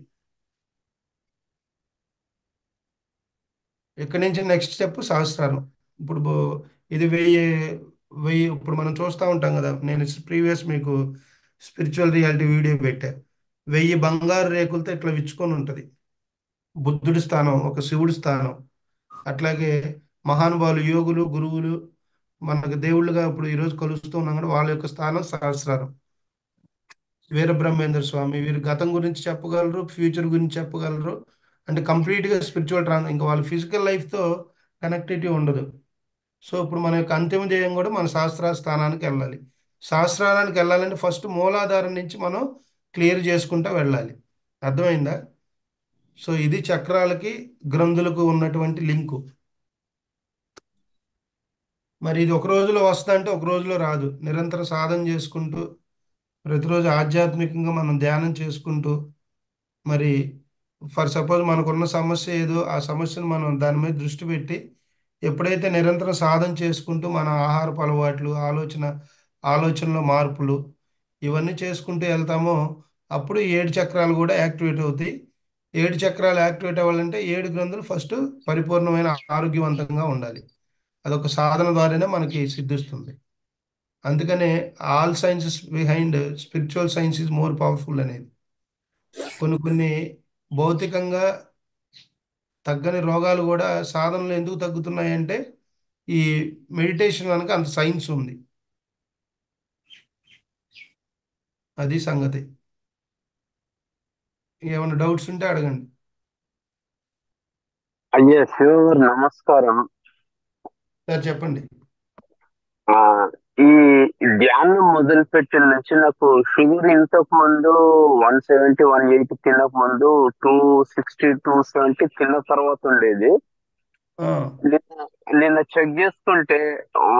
ఇక్కడి నుంచి నెక్స్ట్ స్టెప్ సహస్రారం. ఇప్పుడు ఇది వెయ్యి ఇప్పుడు మనం చూస్తూ ఉంటాం కదా. నేను ప్రీవియస్ మీకు స్పిరిచువల్ రియాలిటీ వీడియో పెట్టా. 1000 బంగారు రేకులతో ఇట్లా విచ్చుకొని ఉంటుంది బుద్ధుడి స్థానం, ఒక శివుడి స్థానం. అట్లాగే మహానుభావులు, యోగులు, గురువులు, మనకు దేవుళ్ళుగా ఇప్పుడు ఈరోజు కలుస్తూ ఉన్నాం కూడా, వాళ్ళ యొక్క స్థానం సహస్రారం. వీరబ్రహ్మేంద్ర స్వామి, వీరు గతం గురించి చెప్పగలరు, ఫ్యూచర్ గురించి చెప్పగలరు. అంటే కంప్లీట్గా స్పిరిచువల్ ఇంకా వాళ్ళ ఫిజికల్ లైఫ్తో కనెక్టివిటీ ఉండదు. సో ఇప్పుడు మన యొక్క అంతిమ ధ్యేయం కూడా మన సహస్ర స్థానానికి వెళ్ళాలి. సహస్రానికి వెళ్ళాలంటే ఫస్ట్ మూలాధారం నుంచి మనం క్లియర్ చేసుకుంటూ వెళ్ళాలి. అర్థమైందా? సో ఇది చక్రాలకి గ్రంథులకు ఉన్నటువంటి లింకు. మరి ఇది ఒక రోజులో వస్తుందంటే ఒక రోజులో రాదు. నిరంతర సాధన చేసుకుంటూ, ప్రతిరోజు ఆధ్యాత్మికంగా మనం ధ్యానం చేసుకుంటూ, మరి ఫర్ సపోజ్ మనకున్న సమస్య ఏదో, ఆ సమస్యను మనం దాని మీద దృష్టి పెట్టి ఎప్పుడైతే నిరంతరం సాధన చేసుకుంటూ మన ఆహారపు అలవాట్లు, ఆలోచనలో మార్పులు ఇవన్నీ చేసుకుంటూ వెళ్తామో అప్పుడు 7 చక్రాలు కూడా యాక్టివేట్ అవుతాయి. 7 చక్రాలు యాక్టివేట్ అవ్వాలంటే 7 గ్రంథులు ఫస్ట్ పరిపూర్ణమైన ఆరోగ్యవంతంగా ఉండాలి. అదొక సాధన ద్వారానే మనకి సిద్ధిస్తుంది. అందుకనే all sciences behind spiritual science is more powerful అనేది. కొన్ని భౌతికంగా తగ్గని రోగాలు కూడా సాధనలు ఎందుకు తగ్గుతున్నాయి అంటే ఈ మెడిటేషన్ కనుక అంత సైన్స్ ఉంది. అది సంగతి. ఏమైనా డౌట్స్ ఉంటే అడగండి. అయ్యా శివగారు నమస్కారం. సార్ చెప్పండి. ఆ ఈ ధ్యానం మొదలు పెట్టిన నుంచి నాకు షుగర్ ఇంతకు ముందు 170, 180 తినక ముందు 260, 270 తిన్న తర్వాత ఉండేది. ఆ, నిన్న చెక్ చేసుకుంటే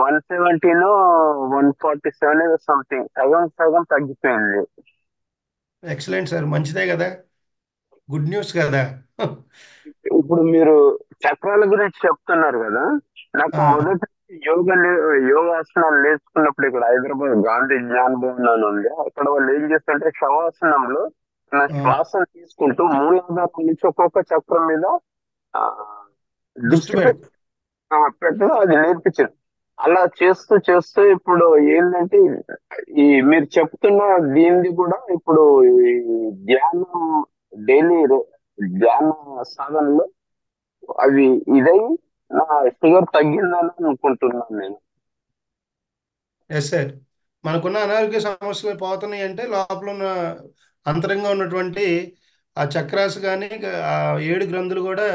170 147 సంథింగ్, సగం తగ్గిపోయింది. ఎక్సలెంట్ సార్, మంచిదే కదా, గుడ్ న్యూస్ కదా. ఇప్పుడు మీరు చక్రాల గురించి చెప్తున్నారు కదా, నాకు ఆ, మొదటి యోగాసనాలు నేర్చుకున్నప్పుడు ఇక్కడ హైదరాబాద్ గాంధీ జ్ఞాన భవన్ అని ఉంది. అక్కడ వాళ్ళు ఏం చేస్తుంటే శవాసనంలో నా ఆ, శ్వాసను తీసుకుంటూ మూలాధారం నుంచి ఒక్కొక్క చక్రం మీద ఆ, దృష్టి దృష్టి పెడతాం. పెట్టడం అది నేర్పించింది. అలా చేస్తూ చేస్తూ ఇప్పుడు ఏంటంటే ఈ మీరు చెప్తున్న దీనిది కూడా ఇప్పుడు ఈ ధ్యానం డైలీ ధ్యాన సాధనలో అవి ఇదై నా షుగర్ తగ్గిందని అనుకుంటున్నాను నేను. ఎస్ సార్, మనకున్న అనారోగ్య సమస్యలు పోతున్నాయి అంటే లోపల ఉన్న అంతరంగా ఉన్నటువంటి ఆ చక్రాస్ కానీ ఆ 7 గ్రంథులు కూడా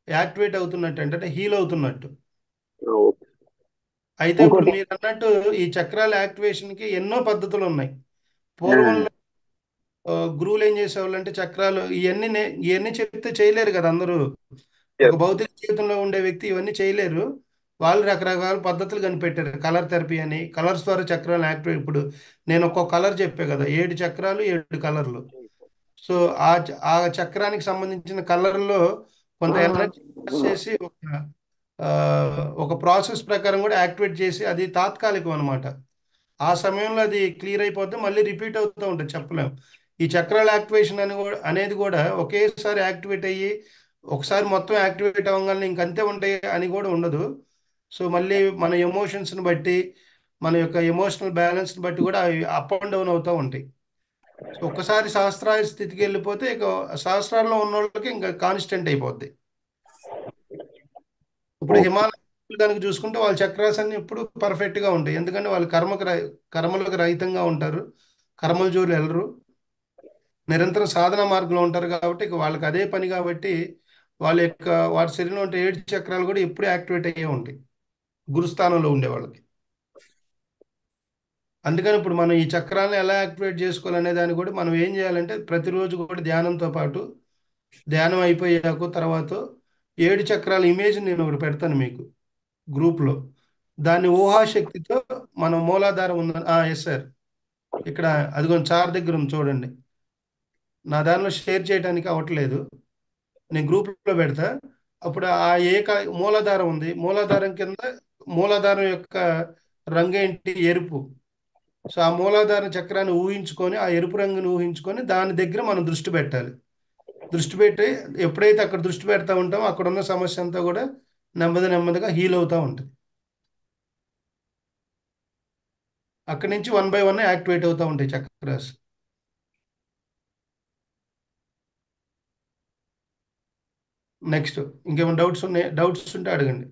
యాక్టివేట్ అవుతున్నట్టు, అంటే హీల్ అవుతున్నట్టు. అయితే ఇప్పుడు ఇంకోటి మీరు అన్నట్టు ఈ చక్రాల యాక్టివేషన్కి ఎన్నో పద్ధతులు ఉన్నాయి. పూర్వంలో గురువులు ఏం చేసేవాళ్ళు అంటే చక్రాలు ఇవన్నీ చెప్తే చేయలేరు కదా అందరూ. ఒక భౌతిక జీవితంలో ఉండే వ్యక్తి ఇవన్నీ చేయలేరు. వాళ్ళు రకరకాల పద్ధతులు కనిపెట్టారు. కలర్ థెరపీ అని, కలర్స్ ద్వారా చక్రాలు యాక్టివేట్. ఇప్పుడు నేను ఒక్కొక్క కలర్ చెప్పే కదా, 7 చక్రాలు 7 కలర్లు. సో ఆ చక్రానికి సంబంధించిన కలర్లో కొంత ఎనర్జీ చేసి ఒక ప్రాసెస్ ప్రకారం కూడా యాక్టివేట్ చేసి, అది తాత్కాలికం అనమాట. ఆ సమయంలో అది క్లియర్ అయిపోతే మళ్ళీ రిపీట్ అవుతూ ఉంటుంది, చెప్పలేం. ఈ చక్రాల యాక్టివేషన్ అనేది కూడా ఒకేసారి యాక్టివేట్ అయ్యి ఒకసారి మొత్తం యాక్టివేట్ అవ్వగానే ఇంకంతే ఉంటాయి అని కూడా ఉండదు. సో మళ్ళీ మన ఎమోషన్స్ని బట్టి, మన యొక్క ఎమోషనల్ బ్యాలెన్స్ని బట్టి కూడా అవి అప్ అండ్ డౌన్ అవుతూ ఉంటాయి. సో ఒక్కసారి సహస్రార స్థితికి వెళ్ళిపోతే ఇక సహస్రాల్లో ఉన్న వాళ్ళకి ఇంకా కాన్స్టెంట్ అయిపోద్ది. ఇప్పుడు హిమాలయ కనుక చూసుకుంటే వాళ్ళ చక్రాస్ అన్ని ఎప్పుడు పర్ఫెక్ట్గా ఉంటాయి. ఎందుకంటే వాళ్ళు కర్మలకు రహితంగా ఉంటారు, కర్మల జోలు వెళ్ళరు, నిరంతరం సాధన మార్గంలో ఉంటారు. కాబట్టి ఇక వాళ్ళకి అదే పని. కాబట్టి వారి శరీరంలో ఉంటే 7 చక్రాలు కూడా ఎప్పుడు యాక్టివేట్ అయ్యే ఉంటాయి గురుస్థానంలో ఉండే వాళ్ళకి. అందుకని ఇప్పుడు మనం ఈ చక్రాలను ఎలా యాక్టివేట్ చేసుకోవాలనే దాన్ని కూడా మనం ఏం చేయాలంటే ప్రతిరోజు కూడా ధ్యానంతో పాటు, ధ్యానం అయిపోయాక తర్వాత 7 చక్రాల ఇమేజ్ నేను ఒకటి పెడతాను మీకు గ్రూప్లో. దాన్ని ఊహాశక్తితో మనం మూలాధారం ఉందని, ఎస్ సార్, ఇక్కడ అది కొంచెం చార్ దగ్గర ఉంది చూడండి. నా దానిలో షేర్ చేయడానికి అవ్వట్లేదు, నేను గ్రూప్లో పెడతా. అప్పుడు ఆ మూలాధారం ఉంది, మూలాధారం కింద మూలాధారం యొక్క రంగు ఏంటి? ఎరుపు. సో ఆ మూలాధార చక్రాన్ని ఊహించుకొని, ఆ ఎరుపు రంగుని ఊహించుకొని దాని దగ్గర మనం దృష్టి పెట్టాలి. దృష్టి పెట్టి ఎప్పుడైతే అక్కడ దృష్టి పెడతా ఉంటామో అక్కడ ఉన్న సమస్య అంతా కూడా నెమ్మదిగా హీల్ అవుతూ ఉంటుంది. అక్కడి నుంచి 1 by 1 యాక్టివేట్ అవుతూ ఉంటాయి చక్రాస్. నెక్స్ట్ ఇంకేమైనా డౌట్స్ ఉంటే అడగండి.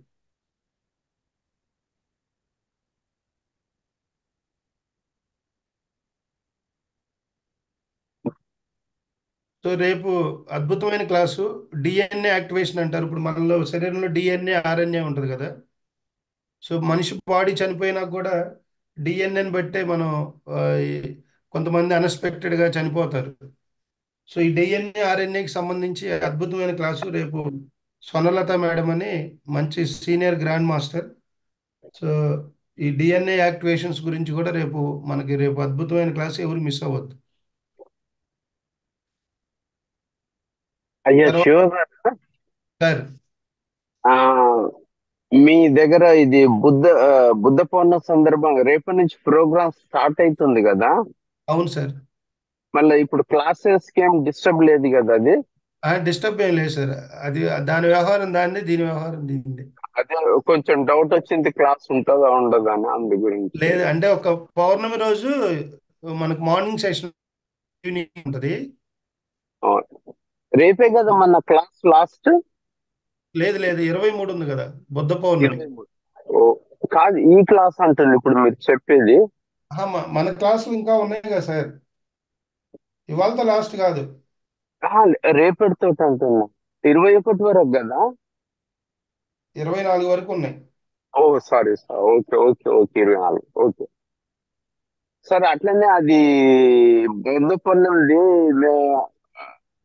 సో రేపు అద్భుతమైన క్లాసు డిఎన్ఏ యాక్టివేషన్ అంటారు. ఇప్పుడు మనలో శరీరంలో డిఎన్ఏ ఆర్ఎన్ఏ ఉంటుంది కదా. సో మనిషి బాడీ చనిపోయినా కూడా డిఎన్ఏని బట్టే మనం ఆ, ఈ- కొంతమంది అన్ఎక్స్పెక్టెడ్గా చనిపోతారు. సో ఈ డిఎన్ఏ ఆర్ఎన్ఏకి సంబంధించి అద్భుతమైన క్లాసు రేపు స్వర్ణలత మేడం అని మంచి సీనియర్ గ్రాండ్ మాస్టర్. సో ఈ డిఎన్ఏ యాక్టివేషన్స్ గురించి కూడా రేపు అద్భుతమైన క్లాస్, ఎవరు మిస్ అవ్వద్దు. అయ్యా తర్వాత శివ గారు, సార్ ఆ, మీ దగ్గర ఇది బుద్ధ పౌర్ణమి సందర్భంగా రేపటి నుంచి ప్రోగ్రామ్ స్టార్ట్ అవుతుంది కదా. అవును సార్. మళ్ళీ ఇప్పుడు క్లాసెస్ కి ఏం డిస్టర్బ్ లేదు కదా అది? డిస్టర్బ్ ఏం లేదు సార్. అది దాని వ్యవహారం దాన్ని, దీని వ్యవహారం దీనిది. అదే కొంచెం డౌట్ వచ్చింది, క్లాస్ ఉంటుందా ఉండదా అని, అందు గురించి. లేదు అంటే ఒక పౌర్ణమి రోజు మనకు మార్నింగ్ సెషన్ ఈవినింగ్ ఉంటుంది. ఆ, రేపే కదా మన క్లాస్ లాస్ట్? లేదు 23 ఉంది కదా బుద్ధ పౌర్ణమి. 23. ఓ, కాదు ఈ క్లాస్ అంటుంది ఇప్పుడు మీరు చెప్పేది. మన క్లాసులు ఇంకా ఉన్నాయి కదా సార్, ఇవాళతో లాస్ట్ కాదు. రేపటితో అంటున్నా 21 వరకు కదా. 24 వరకు ఉన్నాయి. Oh sorry sir, okay okay okay 24. Okay sir. అట్లనే అది బుద్ధ పౌర్ణమిది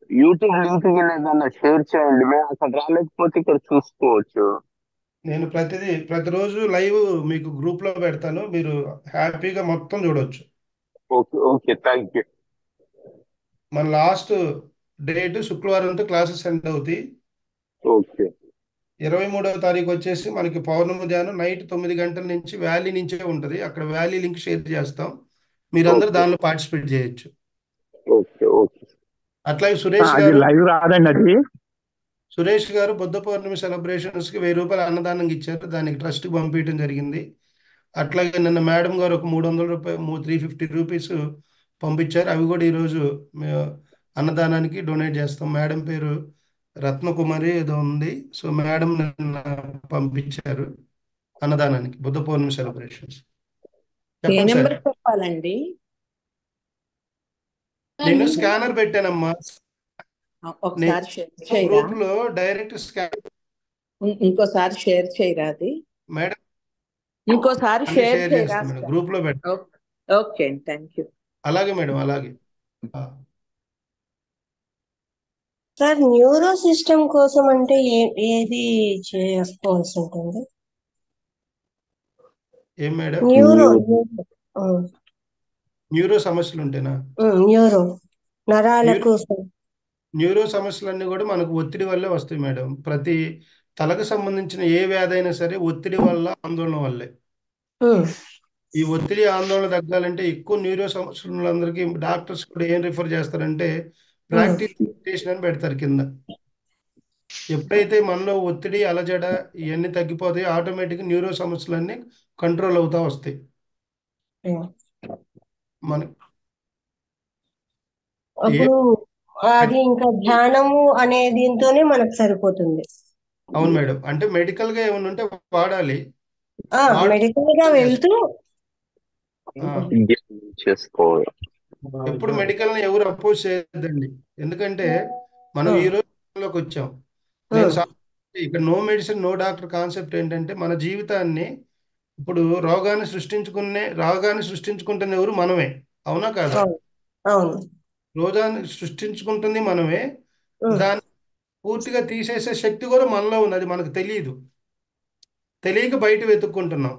యూట్యూబ్ లింక్ ఏదైనా షేర్ చేయండి, మేము అక్కడ రాలేకపోతే ఇక్కడ చూసుకోవచ్చు. నేను ప్రతిరోజు లైవ్ మీకు గ్రూప్ లో పెడతాను, మీరు హ్యాపీగా మొత్తం చూడొచ్చు. Okay okay, thank you. మన లాస్ట్ డేట్ శుక్రవారంతో క్లాసెస్ ఎండ్ అవుతాయి. ఓకే 23వ తారీఖు వచ్చేసి మనకి పౌర్ణమి ధ్యానం నైట్ 9 గంటల నుంచి వ్యాలీ నుంచే ఉంటుంది. అక్కడ వ్యాలీ లింక్ షేర్ చేస్తాం, మీరందరూ ఓకే దానిలో పార్టిసిపేట్ చేయొచ్చు. Okay okay. అట్లాగే అది లైవ్ రాదండి అది. సురేష్ గారు బుద్ధ పౌర్ణమి సెలబ్రేషన్స్ కి 1000 రూపాయలు అన్నదానం ఇచ్చారు, దానికి ట్రస్ట్ కి పంపించడం జరిగింది. అట్లాగే నిన్న మేడం గారు ఒక 300 రూపాయలు 350 రూపీస్ పంపించారు. అవి కూడా ఈరోజు మేము అన్నదానానికి డొనేట్ చేస్తాం. మేడం పేరు రత్నకుమారి ఏదో ఉంది. సో మేడం నిన్న పంపించారు అన్నదానానికి, బుద్ధ పౌర్ణమి సెలబ్రేషన్స్. ఏ చెప్పండి సార్. నెంబర్ చెప్పాలండి? నేను స్కానర్ పెట్టానమ్మా, ఒకసారి షేర్ చేయరా? గ్రూప్ లో డైరెక్ట్ స్కాన్. ఇంకోసారి షేర్ చేయరా అది? మేడం ఇంకోసారి అన్ని షేర్ షేర్ చేయరా? చేస్తాం మేడం, గ్రూప్ లో పెట్టాం. Okay, thank you. అలాగే మేడం, అలాగే. సార్ న్యూరో సిస్టమ్ కోసం అంటే ఏది చేసుకోవాల్సి ఉంటుంది? ఏం మేడం? న్యూరో సమస్యలు ఉంటేనా? నరాలకు న్యూరో సమస్యలన్నీ కూడా మనకు ఒత్తిడి వల్లే వస్తాయి మేడం. ప్రతి తలకు సంబంధించిన ఏ వ్యాధి అయినా సరే ఒత్తిడి వల్ల, ఆందోళన వల్లే. ఈ ఒత్తిడి ఆందోళన తగ్గాలంటే ఎక్కువ న్యూరో సమస్యలందరికీ డాక్టర్స్ కూడా ఏం రిఫర్ చేస్తారంటే ప్రాక్టీస్ మెడిటేషన్ అని పెడతారు కింద. ఎప్పుడైతే మనలో ఒత్తిడి, అలజడ ఇవన్నీ తగ్గిపోతాయి, ఆటోమేటిక్ న్యూరో సమస్యలన్నీ కంట్రోల్ అవుతా వస్తాయి. మన అప్పుడు అది ఇంకా ధ్యానము అనే దీంతోనే మనకు సరిపోతుంది. అవును మేడం, అంటే మెడికల్ గా ఏమైనా ఉంటే వాడాలి. మెడికల్ గా వెళ్తూ చేసుకోవాలి. ఎప్పుడు మెడికల్ ని ఎవరు అపోజ్ చేయొద్దండి, ఎందుకంటే మనం ఈ రోజులోకి వచ్చాం. నేను ఇక్కడ no medicine no doctor concept ఏంటంటే మన జీవితాన్ని ఇప్పుడు రోగాన్ని సృష్టించుకుంటుంది ఎవరు? మనమే. అవునా కాదా? రోగాన్ని సృష్టించుకుంటుంది మనమే, దాన్ని పూర్తిగా తీసేసే శక్తి కూడా మనలో ఉంది, అది మనకు తెలియదు. తెలియక బయట వెతుక్కుంటున్నాం.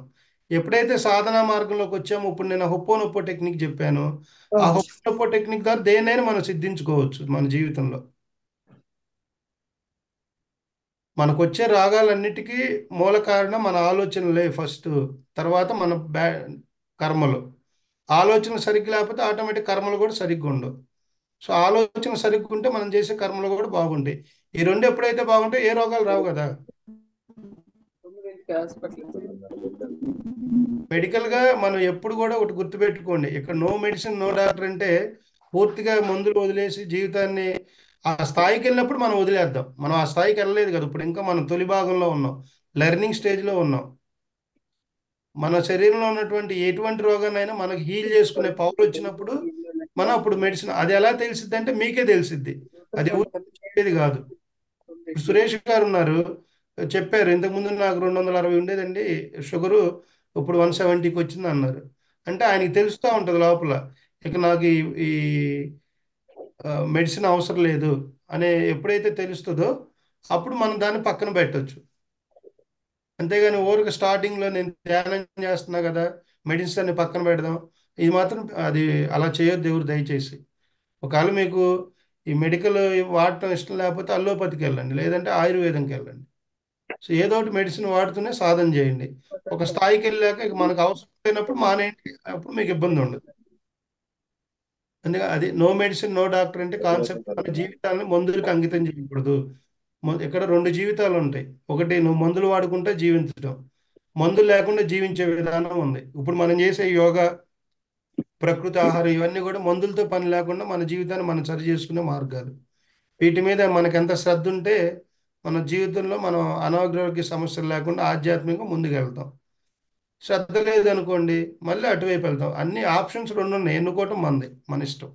ఎప్పుడైతే సాధనా మార్గంలోకి వచ్చామో, ఇప్పుడు నేను హొప్పోనొప్పో టెక్నిక్ చెప్పాను, ఆ హొప్పోనొప్పో టెక్నిక్ ద్వారా దేన్నైనా మనం సిద్ధించుకోవచ్చు మన జీవితంలో. మనకు వచ్చే రాగాలన్నిటికీ మూల కారణం మన ఆలోచనలే ఫస్ట్, తర్వాత మన కర్మలు. ఆలోచన సరిగ్గా లేకపోతే ఆటోమేటిక్ కర్మలు కూడా సరిగ్గా ఉండవు. సో ఆలోచన సరిగ్గుంటే మనం చేసే కర్మలు కూడా బాగుంటాయి. ఈ రెండు ఎప్పుడైతే బాగుంటాయి ఏ రోగాలు రావు కదా. మెడికల్ గా మనం ఎప్పుడు కూడా ఒకటి గుర్తుపెట్టుకోండి, ఇక్కడ నో మెడిసిన్ నో డాక్టర్ అంటే పూర్తిగా మందులు వదిలేసి జీవితాన్ని ఆ స్థాయికి వెళ్ళినప్పుడు మనం వదిలేద్దాం. మనం ఆ స్థాయికి వెళ్ళలేదు కదా, ఇప్పుడు ఇంకా మనం తొలి భాగంలో ఉన్నాం, లెర్నింగ్ స్టేజ్ లో ఉన్నాం. మన శరీరంలో ఉన్నటువంటి ఎటువంటి రోగాన్నైనా మనకు హీల్ చేసుకునే పవర్ వచ్చినప్పుడు మనం అప్పుడు మెడిసిన్, అది ఎలా తెలిసిద్ది అంటే మీకే తెలిసిద్ది, అది ఎవరు చెప్పేది కాదు. ఇప్పుడు సురేష్ గారు ఉన్నారు, చెప్పారు ఇంతకుముందు నాకు 260 ఉండేదండి షుగరు, ఇప్పుడు 170కి వచ్చింది అన్నారు. అంటే ఆయనకి తెలుస్తూ ఉంటుంది లోపల, ఇక నాకు ఈ మెడిసిన్ అవసరం లేదు అనే ఎప్పుడైతే తెలుస్తుందో అప్పుడు మనం దాన్ని పక్కన పెట్టొచ్చు. అంతేగాని ఊరికి స్టార్టింగ్లో నేను ధ్యానం చేస్తున్నా కదా మెడిసిన్స్ అన్ని పక్కన పెడదాం, ఇది మాత్రం అది అలా చేయొద్దు ఎవరు దయచేసి. ఒకవేళ మీకు ఈ మెడికల్ వాడటం ఇష్టం లేకపోతే అల్లోపతికి వెళ్ళండి, లేదంటే ఆయుర్వేదంకి వెళ్ళండి. సో ఏదో ఒకటి మెడిసిన్ వాడుతూనే సాధన చేయండి. ఒక స్థాయికి వెళ్ళాక ఇక మనకు అవసరం లేనప్పుడు మానేయండి, అప్పుడు మీకు ఇబ్బంది ఉండదు. అందుకే అది నో మెడిసిన్ నో డాక్టర్ అంటే కాన్సెప్ట్, మన జీవితాన్ని మందులకు అంకితం చేయకూడదు. ఇక్కడ రెండు జీవితాలు ఉంటాయి, ఒకటి నువ్వు మందులు వాడుకుంటే జీవించడం, మందులు లేకుండా జీవించే విధానం ఉంది. ఇప్పుడు మనం చేసే యోగా, ప్రకృతి ఆహారం ఇవన్నీ కూడా మందులతో పని లేకుండా మన జీవితాన్ని మనం సరి చేసుకునే మార్గాలు. వీటి మీద మనకు ఎంత శ్రద్ధ ఉంటే మన జీవితంలో మనం అనారోగ్య సమస్యలు లేకుండా ఆధ్యాత్మికంగా ముందుకు వెళ్తాం. శ్రద్ధ లేదనుకోండి మళ్ళీ అటువైపు వెళ్తాం. అన్ని ఆప్షన్స్ రెండు ఉన్నాయి, ఎన్నుకోవటం మనది, మన ఇష్టం.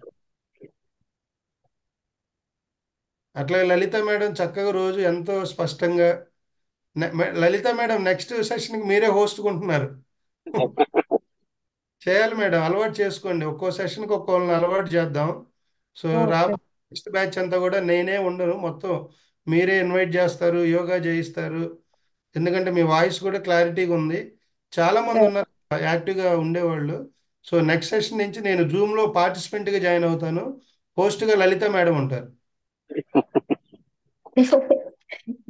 అట్లాగే లలిత మేడం చక్కగా రోజు ఎంతో స్పష్టంగా, లలిత మేడం నెక్స్ట్ సెషన్కి మీరే హోస్ట్ కొంటున్నారు. చేయాలి మేడం, అలవాటు చేసుకోండి, ఒక్కో సెషన్కి ఒక్కోళ్ళని అలవాటు చేద్దాం. సో నెక్స్ట్ బ్యాచ్ అంతా కూడా నేనే ఉండను, మొత్తం మీరే ఇన్వైట్ చేస్తారు, యోగా చేయిస్తారు. ఎందుకంటే మీ వాయిస్ కూడా క్లారిటీగా ఉంది, చాలా మంది ఉన్నారు యాక్టివ్గా ఉండేవాళ్ళు. సో నెక్స్ట్ సెషన్ నుంచి నేను జూమ్లో పార్టిసిపెంట్గా జాయిన్ అవుతాను, హోస్ట్గా లలిత మేడం ఉంటారు.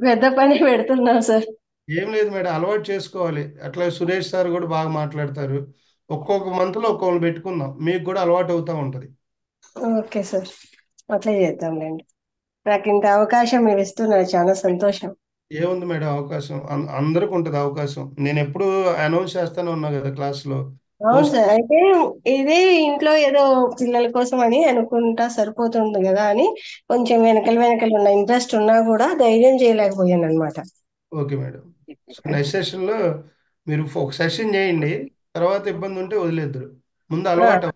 పెద్ద పని పెడుతున్నాం సార్. ఏం లేదు మేడం, అలవాటు చేసుకోవాలి. అట్లా సురేష్ సార్ కూడా బాగా మాట్లాడతారు, ఒక్కొక్క మంత్లో ఒక్కొక్కరు పెట్టుకుందాం, మీకు కూడా అలవాటు అవుతూ ఉంటుంది. ఓకే సార్, అట్లే చేద్దాంలేండి. నాకు ఇంత అవకాశం మీరు ఇస్తున్నారు, చాలా సంతోషం. ఏముంది మేడం అవకాశం, అందరికి ఉంటుంది అవకాశం. నేను ఎప్పుడు అనౌన్స్ చేస్తానే ఉన్నా కదా క్లాస్లో. అవును సార్, అయితే ఇదే ఇంట్లో ఏదో పిల్లల కోసం అని అనుకుంటా సరిపోతుంది కదా అని కొంచెం వెనకలు ఉన్న ఇంట్రెస్ట్ ఉన్నా కూడా ధైర్యం చేయలేకపోయాను అనమాట. ఓకే మేడం, సో నెక్స్ట్ సెషన్లో మీరు ఒక సెషన్ చేయండి, తర్వాత ఇబ్బంది ఉంటే వదిలేద్దరు, ముందు అలవాటు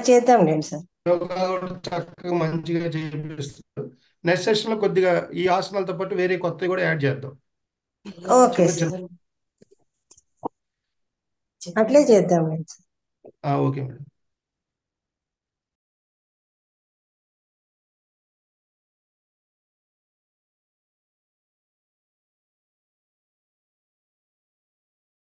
చేద్దాంలేండి సార్. యోగా కూడా చక్కగా మంచిగా చేపిస్తారు. నెక్స్ట్ సెషన్లో కొద్దిగా ఈ ఆసనాలతో పాటు వేరే కొత్తవి కూడా యాడ్ చేద్దాం. ఓకే సార్, అట్లే చేద్దాంలేండి సార్. Okay madam.